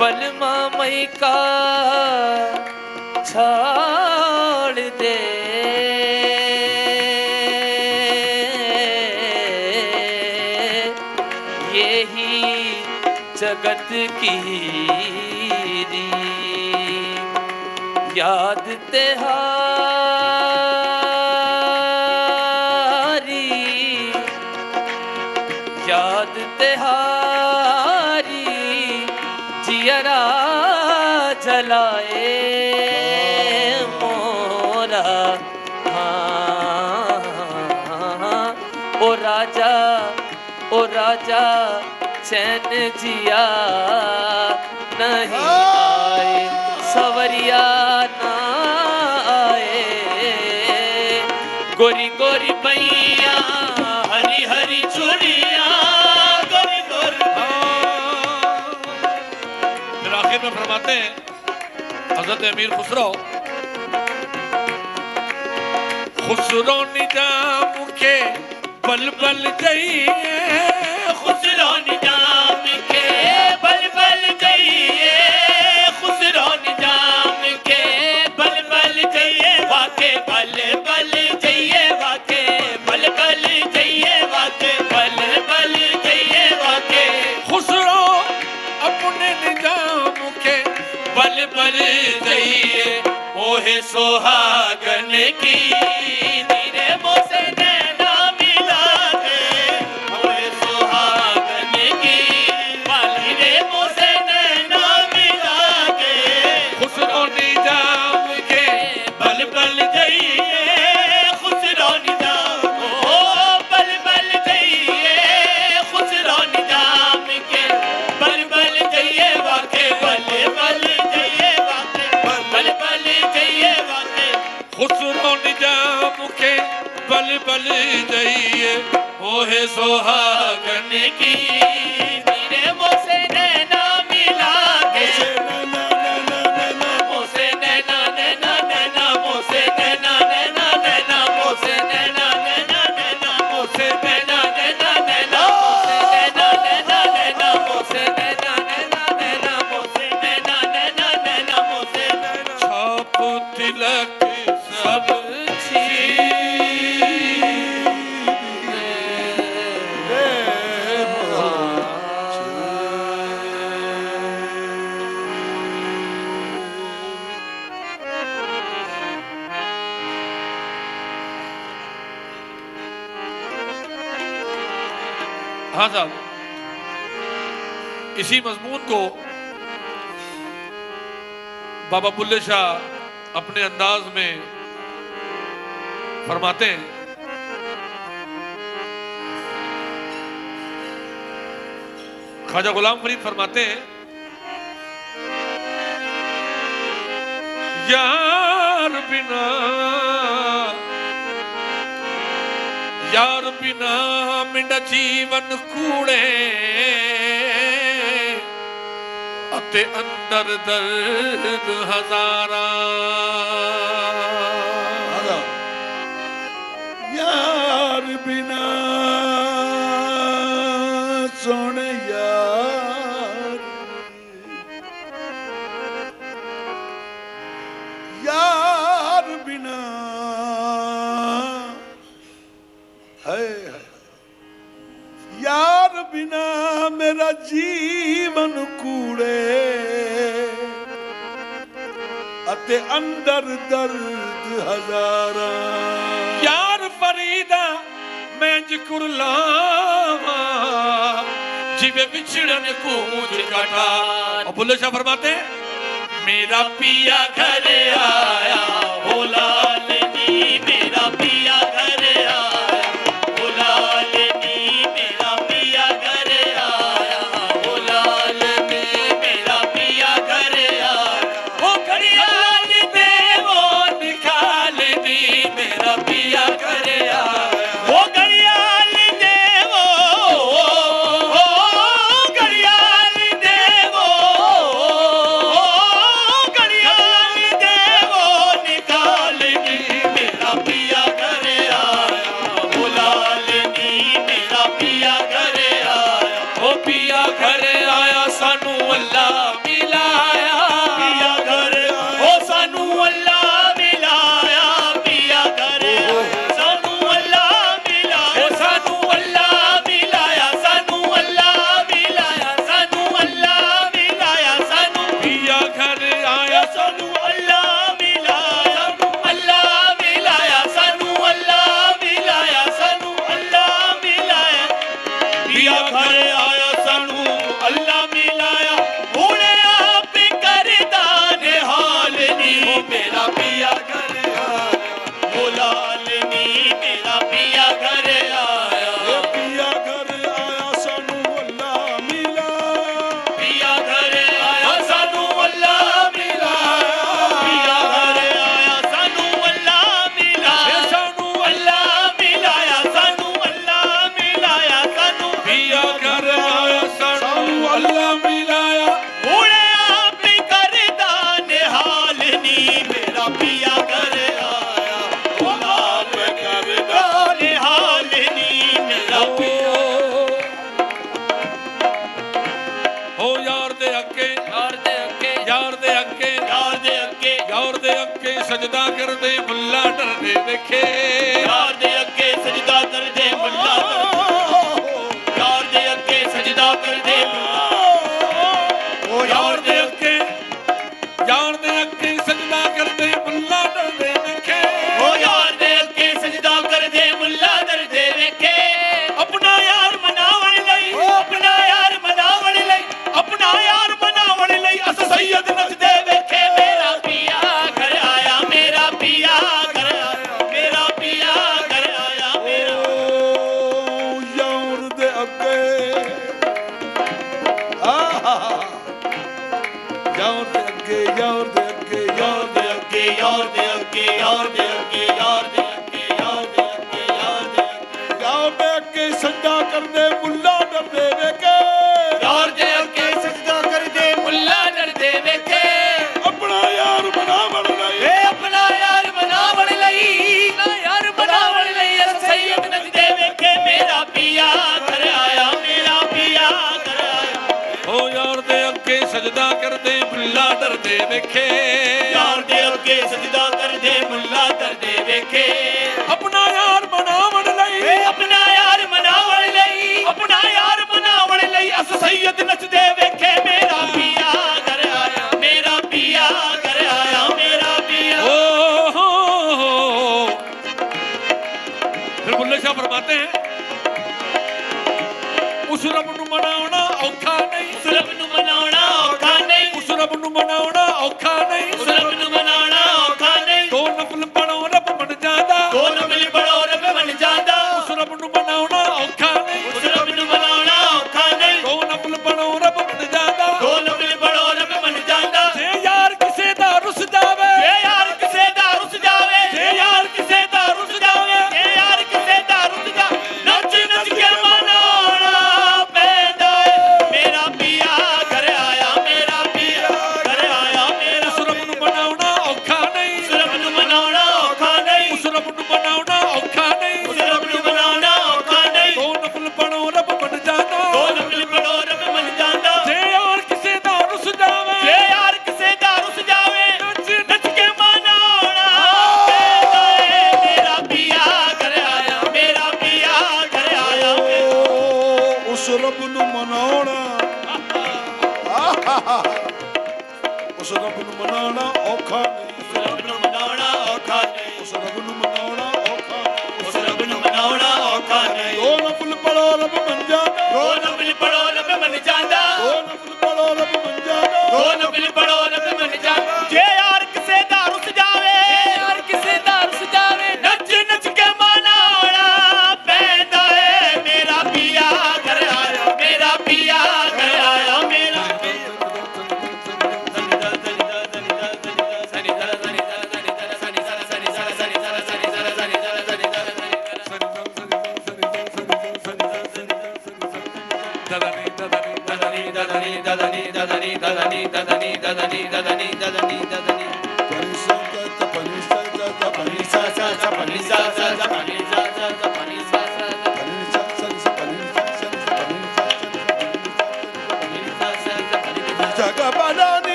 बलमा मई का छोड़ दे, यही जगत की रीत, याद तेहारी, याद तेहारी जियरा जलाए मोरा। हाँ, ओ राजा चैन जिया नहीं आए, सवरिया ना आए, गोरी गोरी बैया हरी हरी चूड़िया, गोरी गोरी। फिर आखिर में फरमाते हैं हजरत अमीर खुसरो, खुसरो निजाम के बल बल जाइए, खुसरो निजाम के बल बल जाइए, खुसरो निजाम के बल बल जाइए, वाके बल बल जाइए, वाके बल बल जाइए, वाके बल बल जाइए, वाके खुसरो अपने निजाम के बल बल जाइए। ओहे सुहागन की नीरे मोसे नैना मिला के, ओहे सुहागन की वाली रे मोसे नैना मिला के, खुसरो निजाम के बल बल जाइए, खुसरो निजाम, ओ बल बल जाइए, खुसरो निजाम के बल बल जाइए, वाके बल बल जाइए, वाके बल बल जाइए, वाके खुसरो निजाम के बल बल जाइए, ओहे सुहागन की हाँ साहब, इसी मजमून को बाबा बुल्ले शाह अपने अंदाज में फरमाते हैं। ख्वाजा गुलाम फरीद फरमाते हैं, यार बिना मिंड जीवन कूड़े अते अंदर दर्द हजारा। यार बिना सोने यार बिना है यार बिना मेरा जीवन कूड़े अते अंदर दर्द हजारा। यार फरीदा मैं कुरलावा जिवे विछड़न कूच काटा। और बुल्ले शाह फरमाते हैं, मेरा पिया घर आया हो लालनी, मेरा पिया घर आया हो लालनी, मेरा पिया घर आया हो लालनी, मेरा पिया घर आया हो घड़ियाल दे वो निकाल दी, मेरा पिया घर आया वो घड़ियाल दे वो घड़ियाल दे वो निकाल दी, मेरा पिया घर आया वो लालनी, मेरा पिया घर आया वो पिया घर आया सानू अल्लाह मिलाया, पिया घर ओ सानू अल्लाह मिलाया, पिया घर सानू अल्लाह मिलाया, सानू अल्लाह मिलाया, सानू अल्लाह मिलाया, सानू अल्लाह मिलाया, सानू पिया घर आया सानू अल्लाह मिलाया, अल्लाह मिलाया, सानू अल्लाह मिलाया, सानू अल्लाह मिलाया, पिया घर आया सानू अल्लाह मिलाया। हुणे आप करदा ने हाल नी, मेरा पिया घर आया वो लालनी, मेरा पिया घर आया पिया घर आया सानू अल्लाह मिला, पिया घर आया सानू अल्लाह मिलाया, पिया घर आया सानू अल्लाह मिलाया, सानू अल्लाह मिलाया, सानू अल्लाह मिलाया, सानू पिया घर आया सानू अल्लाह मिलाया। हुणे आप करदा ने हाल नी, मेरा पिया घर आया वो लाल करदा ने हाल नी, मेरा पिया हो यार दे अगे, यार दे अगे, यार दे अगे, यार दे अगे, यार दे अगे सजदा करदे मुल्ला डरदे वेखे, यार दे अगे सजदा करदे मुल्ला यार दे अगे सजदा करदे ओ यार दे अगे, यार दे अगे सजदा करदे मुल्ला डरदे वेखे, ओ यार दे अगे सजदा करदे मुल्ला डरदे वेखे। अपना यार मनावण लई, अपना यार मनावण लई, अपना यार मनावण लई अस सैयद नचदे वेखे, मेरा पिया घर आया, मेरा पिया घर आया, मेरा पिया घर आया, मेरा यार दे अगे यार दे अगे यार दे अगे यार दे अगे, यार दे अगे, यार दे अगे, यार दे अगे, यार दे अगे, यार दे अगे, यार दे अगे सजदा करदे मुल्ला डरदे वेखे, यार दे अगे सजदा करदे मुल्ला डरदे वेखे। अपना यार बनावण लई, ए अपना यार बनावण लई, अपना यार बनावण लई अस सैयद नचदे वेखे, मेरा पिया घर आया, मेरा पिया घर आया। ओ यार दे अगे सजदा करदे मुल्ला डरदे वेखे, यार दे अगे सजदा करदे मुल्ला डरदे वेखे। अपना यार बनावण लई, अपना यार मनावण लई, अपना यार मनावण लई अस सैयद नचदे वेखे, मेरा पिया घर आया, मेरा पिया घर आया, मेरा पिया। फिर बुल्ले शाह फरमाते हैं, उस ਮਨਾਉਣਾ ਔਖਾ ਨਹੀਂ ਉਸ ਰੱਬ ਨੂੰ ਮਨਾਉਣਾ ਔਖਾ ਨਹੀਂ ਉਸ ਰੱਬ ਨੂੰ ਮਨਾਉਣਾ ਔਖਾ ਨਹੀਂ ਉਸ ਰੱਬ ਨੂੰ ਮਨਾਉਣਾ ਔਖਾ ਨਹੀਂ ਦੋ ਨਫਲ ਪੜੋ ਰੱਬ ਬਣ ਜਾਂਦਾ ਦੋ ਨਫਲ ਪੜੋ ਰੱਬ ਬਣ ਜਾਂਦਾ ਉਸ ਰੱਬ ਨੂੰ ਮਨਾਉਣਾ ਔਖਾ ਨਹੀਂ ਉਸ ਰੱਬ ਨੂੰ ਮਨਾਉਣਾ ਔਖਾ ਨਹੀਂ ਦੋ ਨਫਲ ਪੜੋ ਰੱਬ ਬਣ ਜਾਂਦਾ ਦੋ ਨਫਲ ਪੜੋ ਰੱਬ ਬਣ ਜਾਂਦਾ ਜੇ ਯਾਰ ਕਿਸੇ ਦਾ ਰੁੱਸ ਜਾਵੇ ਜੇ ਯਾਰ ਕਿਸੇ ਦਾ ਰੁੱਸ ਜਾਵੇ ਜੇ ਯਾਰ ਕਿਸੇ ਦਾ ਰੁੱਸ ਜਾਵੇ ਜੇ ਯਾਰ ਕਿਸੇ ਦਾ ਰੁੱਸ ਜਾ ਨੱਚ ਨੱਚ ਕੇ ਮਨਾਉਣਾ ਪੈਂਦਾ ਏ ਮੇਰਾ ਪੀਆ ਘਰ ਆਇਆ ਮੇਰਾ ਪੀਆ ਘਰ ਆਇਆ ਮੇਰਾ ਉਸ ਰੱਬ ਨੂੰ ਮਨਾਉਣਾ ਔਖਾ ਨਹੀਂ ਉਸ ਰੱਬ ਨੂੰ ਮਨਾਉਣਾ ਔਖਾ ਨਹੀਂ ਉਸ ਰੱਬ ਨੂੰ ਮਨਾਉਣਾ ਔਖਾ ਨਹੀਂ ਉਸ ਰੱਬ ਨੂੰ ਮਨਾਉਣਾ ਔਖਾ ਨਹੀਂ ਦੋ ਨਫਲ ਪੜੋ ਰੱਬ ਬਣ ਜਾਂਦਾ ਦੋ ਨਫਲ ਪੜੋ ਰੱਬ ਬਣ ਜਾਂਦਾ ਜੇ ਯਾਰ ਕਿਸੇ ਦਾ ਰੁੱਸ ਜਾਵੇ ਜੇ ਯਾਰ ਕਿਸੇ ਦਾ ਰੁੱਸ ਜਾਵੇ ਨੱਚ ਨੱਚ ਕੇ ਮਨਾਉਣਾ ਪੈਂਦਾ ਏ ਮੇਰਾ ਪੀਆ ਘਰ ਆਇਆ ਮੇਰਾ ਪੀਆ ਘਰ ਆਇਆ ਉਸ ਰੱਬ ਨੂੰ ਮਨਾਉਣਾ ਉਸ ਰੱਬ ਨੂੰ ਮਨਾਉਣਾ ਔਖਾ ਨਹੀਂ ਉਸ ਰੱਬ ਨੂੰ ਮਨਾਉਣਾ ਔਖਾ ਨਹੀਂ ਉਸ ਰੱਬ ਨੂੰ ਮਨਾਉਣਾ ਔਖਾ ਉਸ ਰੱਬ ਨੂੰ ਮਨਾਉਣਾ ਔਖਾ ਨਹੀਂ ਦੋ ਨਫਲ ਪੜੋ ਰੱਬ ਬਣ ਜਾਂਦਾ ਦੋ ਨਫਲ ਪੜੋ ਰੱਬ ਬਣ ਜਾਂਦਾ ਦੋ ਨਫਲ ਪੜੋ ਰੱਬ ਬਣ ਜਾਂਦਾ ਦੋ ਨਫਲ ਪੜੋ ਰੱਬ ਬਣ ਜਾਂਦਾ ਜੇ ਯਾਰ ਕਿਸੇ ਦਾ ਰੁੱਸ ਜਾਵੇ ਯਾਰ ਕਿਸੇ ਦਾ ਰੁੱਸ ਜਾਵੇ ਨੱਚ ਨੱਚ ਕੇ ਮਨਾਉਣਾ ਪੈਂਦਾ ਏ ਮੇਰਾ ਪੀਆ ਘਰ ਆਇਆ ਮੇਰਾ ਪੀਆ ਘਰ ਆਇਆ ਮੇਰਾ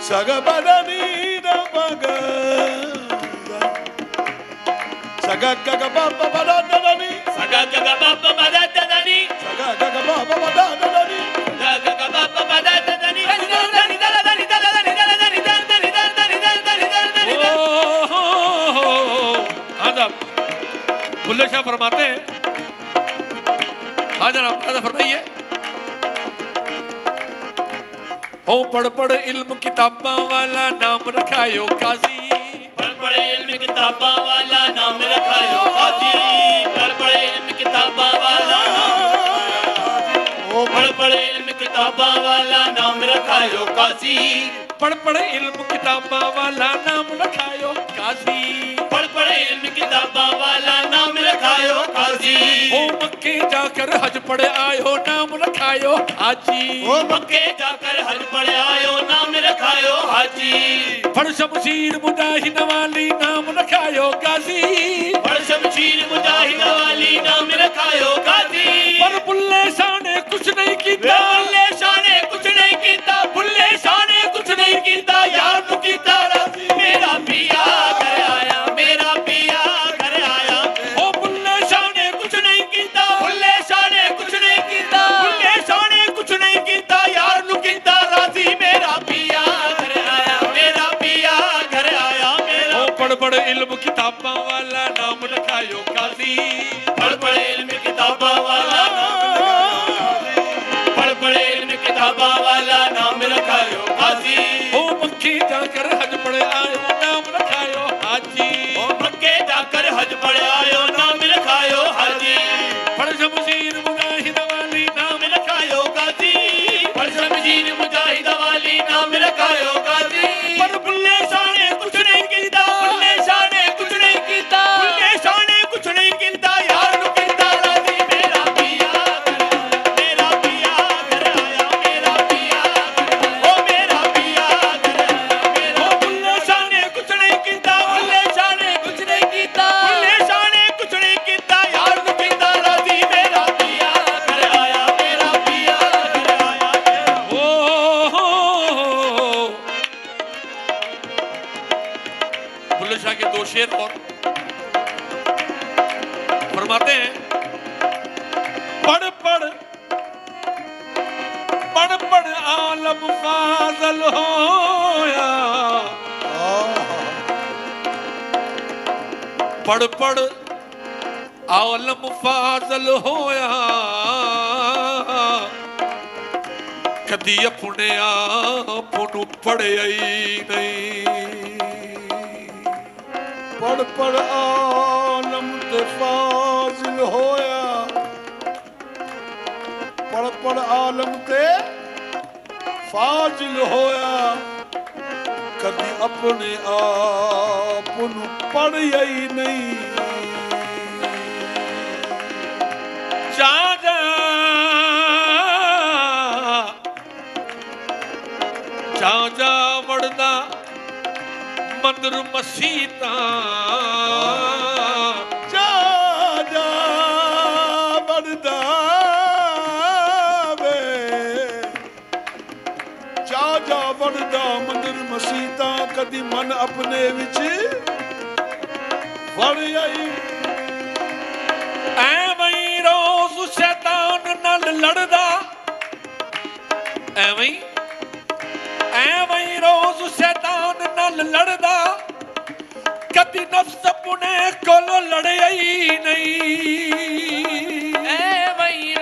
Sagabanani da baga, saga gaga baba bada dadani, Saga gaga baba bada dadani, saga gaga baba bada dadani. saga gaga baba bada dadani, dani dani dani dani dani dani dani dani dani आदम बुल्ले शाह फरमाते हैं हाँ जनाब आदम फरमाइए हो पढ़ पढ़ इल्म किताबां वाला नाम रखायो काजी पढ़ पढ़ इल्म किताबां वाला नाम रखायो काजी पढ़ पढ़ इल्म किताबां वाला पढ़ पढ़ इल्म किताबां वाला नाम रखायो काजी पढ़ पढ़ इल्म किताबां वाला नाम रखायो काजी पढ़ पढ़ इल्म किताबां वाला नाम रखायो काजी हो मक्के जाकर हज पढ़ आयो नाम रखायो हाजी ओ मक्के जाकर हज पढ़ आयो नाम रखायो हाजी पढ़ शमशीर मुजाहिद वाली नाम रखायो गाजी पढ़ शमशीर मुजाहिद वाली नाम रखायो गाजी पर बुल्ले शाह ने कुछ नहीं कीता बुल्ले शाह ने कुछ नहीं कीता बुल्ले शाह ने कुछ नहीं कीता यार नु कीता राजी मेरा पिया घर आया मेरा पिया घर आया ओ बुल्ले शाह ने कुछ नहीं कीता बुल्ले शाह ने कुछ नहीं कीता बुल्ले शाह ने कुछ नहीं कीता यार नु कीता राजी मेरा पिया घर आया मेरा पिया घर आया मेरा ओ पढ़ पढ़ इल्म किताबां वाला नाम रखायो काजी पढ़ पढ़ इल्म किताबां वाला पढ़ पढ़ इल्म किताबां वाला नाम रखायो काजी ओ मक्के जाकर हज पढ़ आयो नाम रखायो हाजी ओ मक्के जाकर हज पढ़ आयो नाम रखायो हाजी पढ़ शमशीर मुजाहिद वाली नाम रखायो काजी पढ़ शमशीर मुजाहिद वाली नाम रखायो काजी पर बुल्ले शाह ने कुछ नहीं कीता बुल्ले शाह ने कुछ नहीं कीता बुल्ले शाह ने कुछ नहीं कीता यार नु कीता राजी मेरा पिया घर आया मेरा पिया ओ मेरा पिया घर आया मेरा बुल्ले शाह ने कुछ नहीं कीता बुल्ले शाह ने कुछ नहीं कीता बुल्ले शाह ने कुछ नहीं कीता यार नु कीता राजी मेरा पिया घर आया मेरा पिया घर आया ओ बुल्ले शाह के दो शेर और फरमाते हैं पढ़ पढ़ पढ़ पढ़ आलम फाजल होया पढ़ पढ़ आलम फाजल होया कदी अपने आप नू पढ़िया ही नहीं। पढ़ पढ़ आलम ते फाजिल होया, पढ़ पढ़ आलम ते फाजिल होया कदी अपने आप नू पढ़िया ही नहीं। जा जा जा जा वड़दा मंदिर मसीता जा जा बढ़दा वे, जा जा बढ़दा मंदिर मसीता कदी मन अपने विच वड़ आई। ਐਵੇਂ ਹੀ ਰੋਜ਼ ਸ਼ੈਤਾਨ ਨਾਲ ਲੜਦਾ, ਐਵੇਂ ਹੀ ਰੋਜ਼ ਸ਼ੈਤਾਨ ਨਾਲ ਲੜਦਾ ਕਦੀ ਨਫਸ ਆਪਣੇ ਕੋਲੋਂ ਲੜਿਆ ਹੀ ਨਹੀਂ। ਐਵੇਂ ਹੀ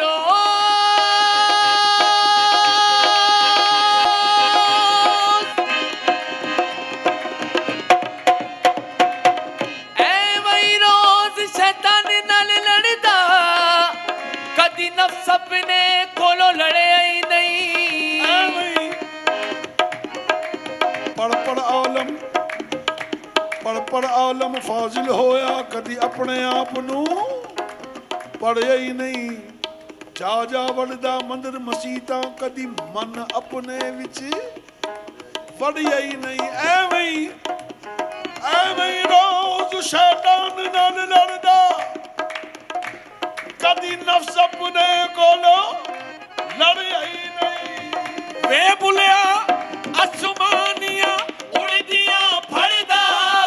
ਰੋਜ਼ ਸ਼ੈਤਾਨ ਨਾਲ ਲੜਦਾ ਕਦੀ ਨਫਸ ਆਪਣੇ ਕੋਲੋਂ ਲੜਿਆ ਹੀ ਨਹੀਂ। पढ़ आलम फाजिल होया कदी अपने आप नू पढ़िया ही नहीं। जा जा वड़दा मंदिर मसीता कदी मन अपने विच वड़िया ही नहीं। एवं रोज शैतान नाल लड़दा कदी नफ्स अपने कोलों लड़िया ही नहीं। ਵੇ ਬੁਲਿਆ ਅਸਮਾਨੀਆਂ ਉੜਦੀਆਂ ਫੜਦਾ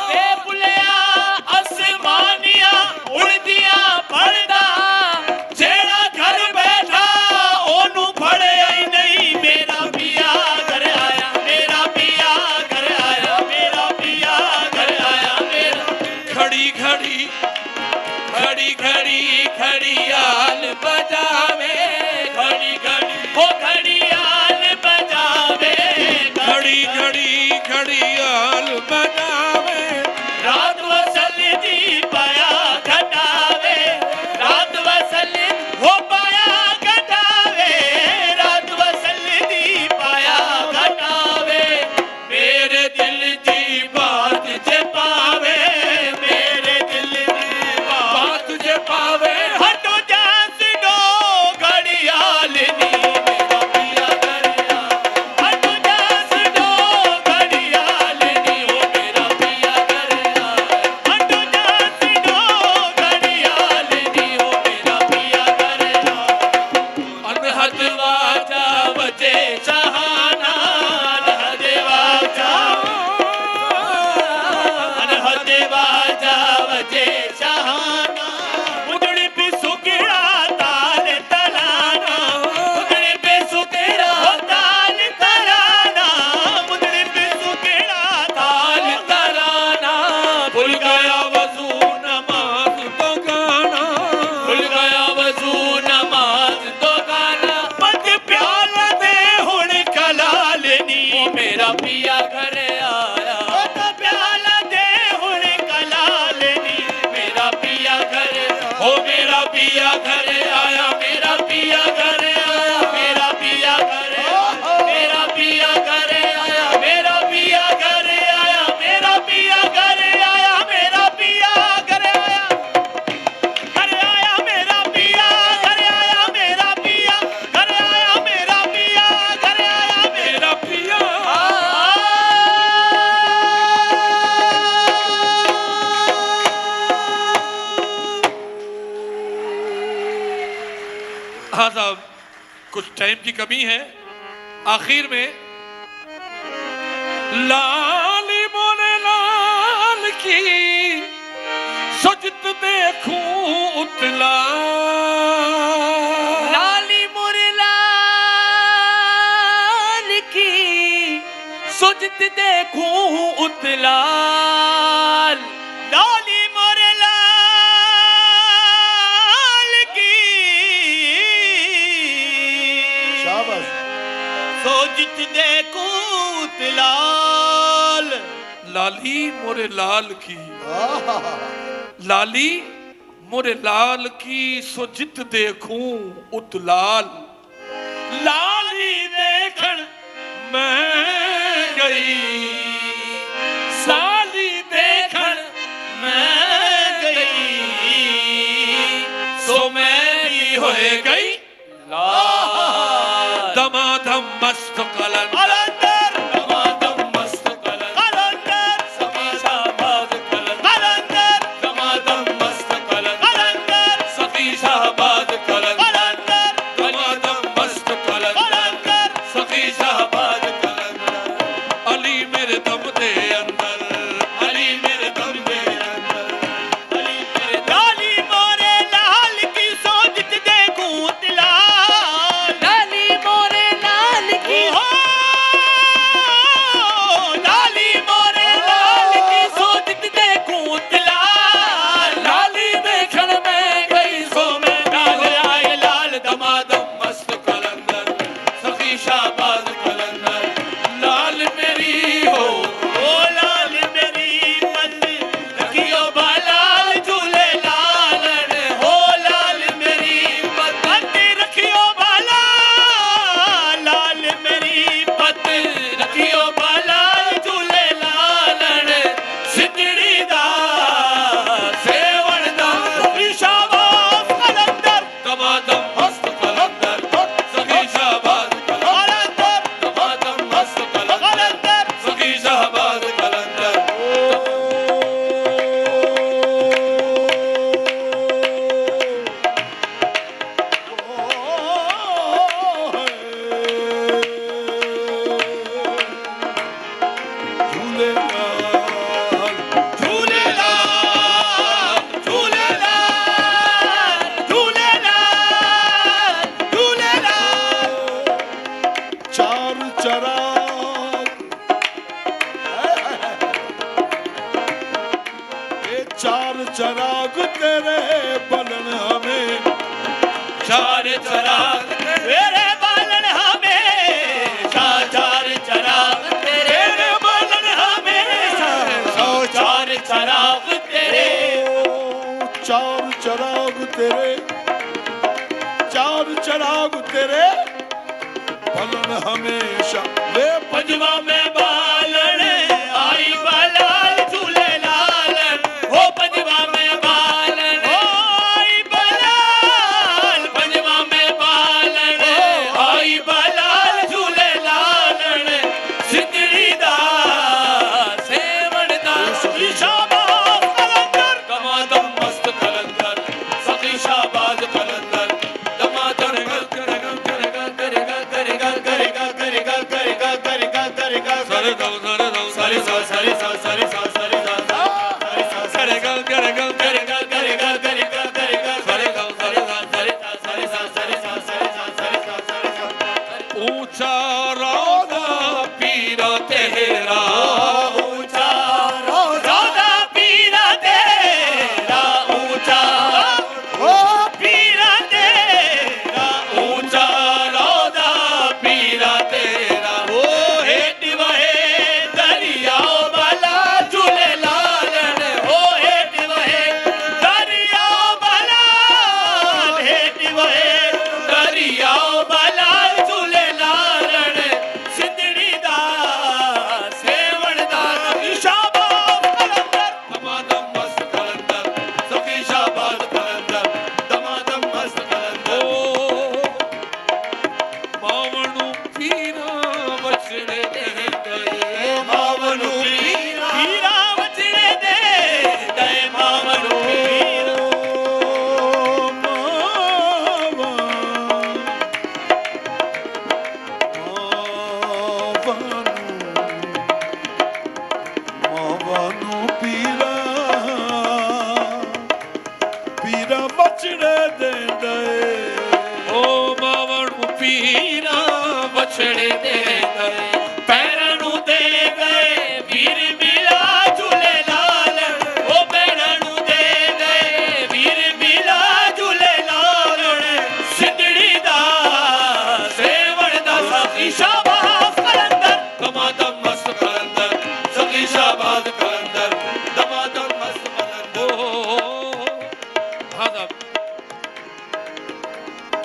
ਵੇ ਬੁਲਿਆ ਅਸਮਾਨੀਆਂ ਉੜਦੀਆਂ ਫੜਦਾ ਜਿਹੜਾ ਘਰ ਬੈਠਾ ਉਹਨੂੰ ਫੜਿਆ ਹੀ ਨਹੀਂ। ਮੇਰਾ ਪੀਆ ਘਰ ਆਇਆ, ਮੇਰਾ ਪੀਆ ਘਰ ਆਇਆ, ਮੇਰਾ ਪੀਆ ਘਰ ਆਇਆ, ਮੇਰਾ ਖੜੀ ਖੜੀ ਖੜੀ ਖੜੀ ਖੜੀਆਲ ਬਜਾਵੇ ਘੜੀ ਘੜੀ ਹੋ ਘੜੀਆਲ ਬਜਾਵੇ ਖੜੀ ਖੜੀ ਖੜੀਆਲ ਬਜਾਵੇ ਰਾਤ ਵਸਲਦੀ ਪਾਇਆ ਘਟਾਵੇ, ਰਾਤ ਵਸਲਦੀ ਹੋ ਪਾਇਆ ਘਟਾਵੇ, ਰਾਤ ਵਸਲਦੀ ਪਾਇਆ ਘਟਾਵੇ। ਮੇਰੇ ਦਿਲ ਦੀ ਬਾਤ ਜੇ ਪਾਵੇ, ਮੇਰੇ ਦਿਲ ਦੀ ਬਾਤ ਜੇ ਪਾਵੇ ਹਟੋ ਜਾਸ ਡੋ ਘੜੀਆਲ ਨੀ ਮੇਰਾ ਪੀਆ ਘੜਿਆ, ਹਟੋ ਜਾਸ ਡੋ ਘੜੀਆਲ ਨੀ ਹੋ ਮੇਰਾ ਪੀਆ ਘੜਿਆ, ਹਟੋ ਜਾਸ ਡੋ ਘੜੀਆਲ ਨੀ ਹੋ ਮੇਰਾ ਪੀਆ ਘੜਿਆ। ਅਨਹਦ ਵਾਜਾ ਵਜੇ ਸ਼ਹਾਨਾ, ਅਨਹਦ ਵਾਜਾ, ਅਨਹਦ ਵਾਜਾ ਵਜੇ ਸ਼ਹਾਨਾ, ਮੁਦੜੀ ਪੀ ਸੁਕਿੜਾ ਤਾਲ ਤਰਾਨਾ, ਮੁਦੜੀ ਪੀ ਸੁਕਿੜਾ ਤਾਲ ਤਰਾਨਾ, ਮੁਦੜੀ ਪੀ ਸੁਕਿੜਾ ਤਾਲ ਤਰਾਨਾ। ਭੁੱਲ ਗਿਆ ਵਜ਼ੂ ਨਮਾਜ਼ ਤੋਂ ਗਾਣਾ ਭੁੱਲ ਗਿਆ ਵਜ਼ੂ ਨਮਾਜ਼ ਤੋਂ ਗਾਣਾ। ਮਤ ਪਿਆਲਾ ਦੇ ਹੁਣ ਕਲਾਲ ਨੀ ਮੇਰਾ ਪੀਆ ਘਰ ਆਇਆ, ਮਤ ਪਿਆਲਾ ਦੇ ਹੁਣ ਕਲਾਲ ਨੀ ਮੇਰਾ ਪੀਆ ਘਰ, ਹੋ ਮੇਰਾ ਪੀਆ ਘਰ ਆਇਆ, ਮੇਰਾ ਪੀਆ ਘਰ ਆਇਆ, ਮੇਰਾ ਪੀਆ ਘਰ ਆਇਆ, ਮੇਰਾ ਪੀਆ ਘਰ ਆਇਆ, ਮੇਰਾ ਪੀਆ ਘਰ ਆਇਆ, ਮੇਰਾ ਪੀਆ ਘਰ ਆਇਆ, ਮੇਰਾ ਪੀਆ ਘਰ ਆਇਆ, ਘਰ ਆਇਆ ਮੇਰਾ ਪੀਆ, ਘਰ ਆਇਆ ਮੇਰਾ ਪੀਆ, ਘਰ ਆਇਆ ਮੇਰਾ ਪੀਆ, ਘਰ ਆਇਆ ਮੇਰਾ ਪੀਆ। हाँ साहब, कुछ टाइम की कमी है। आखिर में लाली मोरे लाल की सुजत देखूं उतला, लाली मोरे लाल की सुजत देखूं उतलाल, लाली मोरे लाल की आहा, लाली मोरे लाल की सो जित देखूं उत लाल लाली देखण मैं गई साली देखण मैं गई सो मैं भी होए गई लाल दमादम मस्त कलन कलंदर दमादम मस्त कलन कलंदर सखी शाहबाज कलन कलंदर दमादम मस्त कलन कलंदर सखी शाहबाज कलन कलंदर दमादम मस्त कलन कलंदर सखी शाहबाज कलन अली मेरे दम दे अंदर अली मेरे दम दे अंदर अली मेरे लाली मोरे लाल की सोजत देखूं तिलाल लाली मोरे लाल की हो लाली मोरे लाल की सोजत देखूं तिलाल लाली देखण मैं गई सो मैं लाल आए लाल दमादम मस्त कलंदर सखी शाहबाज कलंदर लाल मेरी हो ओ लाल मेरी पत रखियो बालाल झूले लालन हो लाल मेरी पत रखियो बाला लाल मेरी पत रखियो बालाल झूले लालन सिद्धड़ी दा सेवण दा शाबाश कलंदर दमादम मस्त कलंदर सखी शाहबाज कलंदर दमादम मस्त कलंदर कलंदर सखी शाहबाज कलंदर झूलेलाल, झूलेलाल झूलेलाल झूलेलाल झूलेलाल चार चराग ये चार चराग तेरे बलन हमें चार चराग तेरे बालन हमें चार चराग तेरे बालन हमें चार चराग तेरे चार चराग तेरे चार चराग तेरे बलन हमेशा वे पंजवा में बालन आई बालाल झूले लालन हो पंजवा में बालन आई बालाल पंजवा में बालन आई बालाल झूले लालन सिद्धड़ी दा सेवण दा शाबाश कलंदर दमादम मस्त कलंदर सखी शाहबाज कलंदर दमादम करेगा करेगा करेगा करेगा करेगा करेगा करेगा करेगा करेगा सरे दो सारे सा सारे सा सारे सा सारे सा सारे सा सारे गा करेगा करेगा करेगा करेगा करेगा सारे गा सारे सा सारे सा सारे सा सारे सा सारे सा सारे सा सारे सा ऊंचा रौदा पीरा तेरा ऊंचा रोदा पीरा तेरा ऊंचा ओ पीरा तेरा ऊंचा रोदा पीरा तेरा ओ हेट वहे दरियाओ बाला झूले लालन हो हेट वहे दरियाओ बाला हेट वहे दरियाओ बाला झूले लालन सिद्धड़ी दा सेवण दा शाबाश कलंदर दमादम मस्त कलंदर सखी शाहबाज कलंदर दमादम मस्त कलंदर मावणू पीरा बचड़े दे गए मावनु पीरा वचने दे दे मावनु पीरा मावानू पीरा पीरा बचड़े दे दे ओ मावणू पीरा बछड़े दे गए पैਰਾਂ ਨੂੰ ਦੇ ਗਏ ਵੀਰ ਮਿਲਾ ਝੂਲੇ ਲਾਲਣ ਉਹ ਪੈਰਾਂ ਨੂੰ ਦੇ ਗਏ ਵੀਰ ਮਿਲਾ ਝੂਲੇ ਲਾਲਣ ਸਿੱਧੜੀ ਦਾ ਸੇਵਣ ਦਾ ਸਾਥੀ ਸ਼ਾਬਾਸ਼ ਕਲੰਦਰ दमादम मस्त कलंदर सखी शाहबाज कलंदर दमादम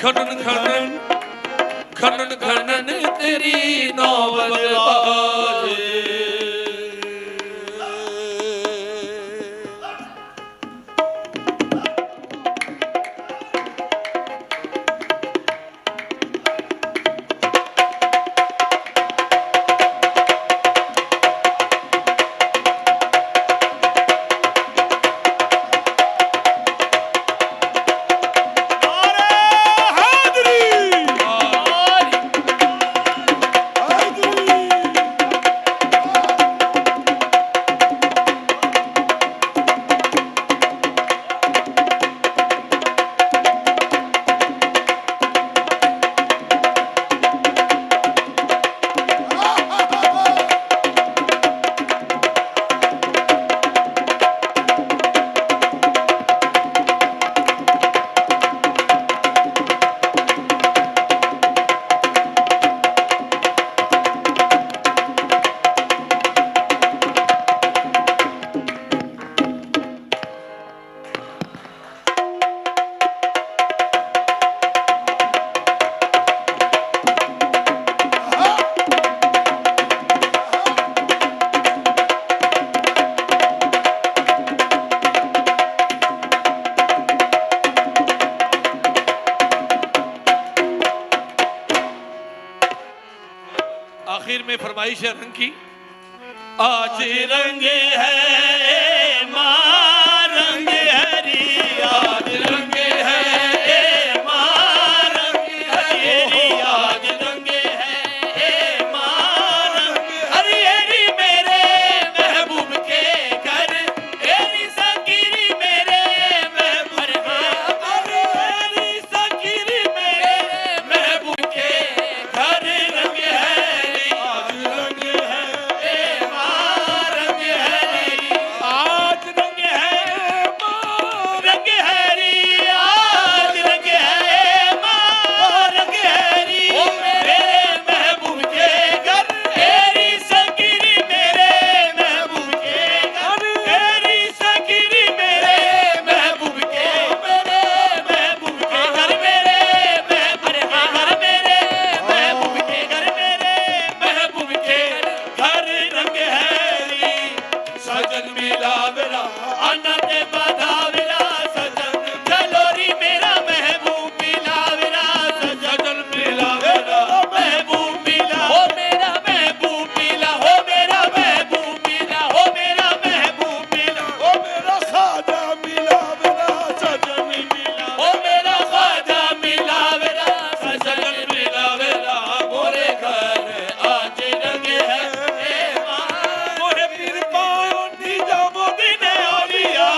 खनन खनन खनन खनन तेरी नौबत बाजे। आखिर में फरमाइश है रंग की, आज रंग है माँ रंग हरी, आज रंग है माँ रंग हरी, आज रंग है माँ रंग हरी। मेरे महबूब के घर तेरी सकीरी, मेरे महबूब हरी सकीरी, मेरे महबूब के घर रंग है, आज रंग है माँ रंग हरी, आज रंग है माँ रंग हरी, आज रंग है माँ रंग हरी। मेरे महबूब के घर तेरी सकीरी, मेरे महबूब के घर तेरी सकीरी, मेरे महबूब के मेरे महबूब के घर मेरे महबूब के घर मेरे महबूब के घर मेरे महबूब के घर रंग हरी। सजन मिला मेरा अनंत बधावेरा, सजन जलोरी मेरा महबूब मिला मेरा, सजन मिला मेरा महबूब मिला, हो मेरा महबूब मिला, हो मेरा महबूब मिला, हो मेरा महबूब मिला, हो मेरा खाजा मिला मेरा सजन मिला, हो मेरा खाजा मिला मेरा सजन मिला मेरा। मोरे घर आज रंग है माँ, मोरे पीर पायो नीजा मोदीने ओलिया,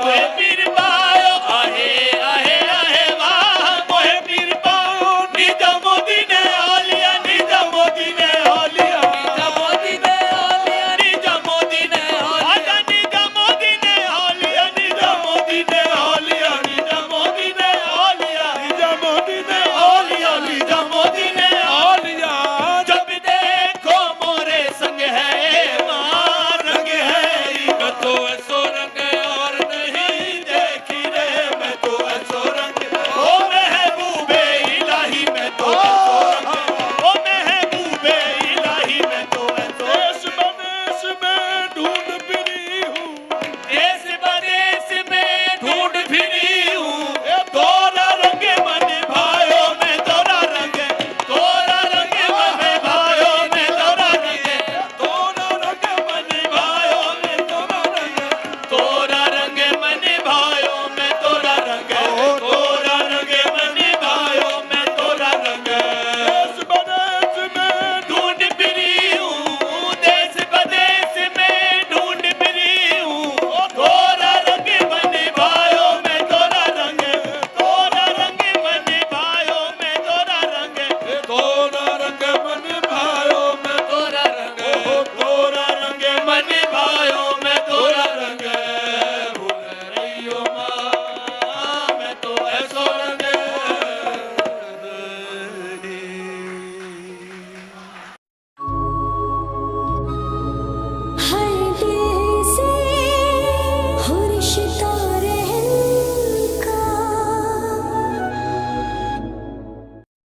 मोरे पीर पायो आहे आहे आहे वाह, मोरे पीर पायो नीजा मोदीने ओलिया, नीजा मोदीने ओलिया, नीजा मोदीने ओलिया, नीजा मोदीने ओलिया, नीजा मोदीने ओलिया, नीजा मोदीने ओलिया, नीजा मोदीने ओलिया, नीजा मोदीने ओलिया, नीजा मोदीने ओलिया। जब देखो मोरे संग है माँ रंग हरी, मैं तो ऐसो रंग और नहीं देखी रे, मैं तो ऐसो रंग ओ महबूबे इलाही, मैं तो ऐसो रंग ओ महबूबे इलाही, मैं तो ऐसो देश बदेश में ढूंढ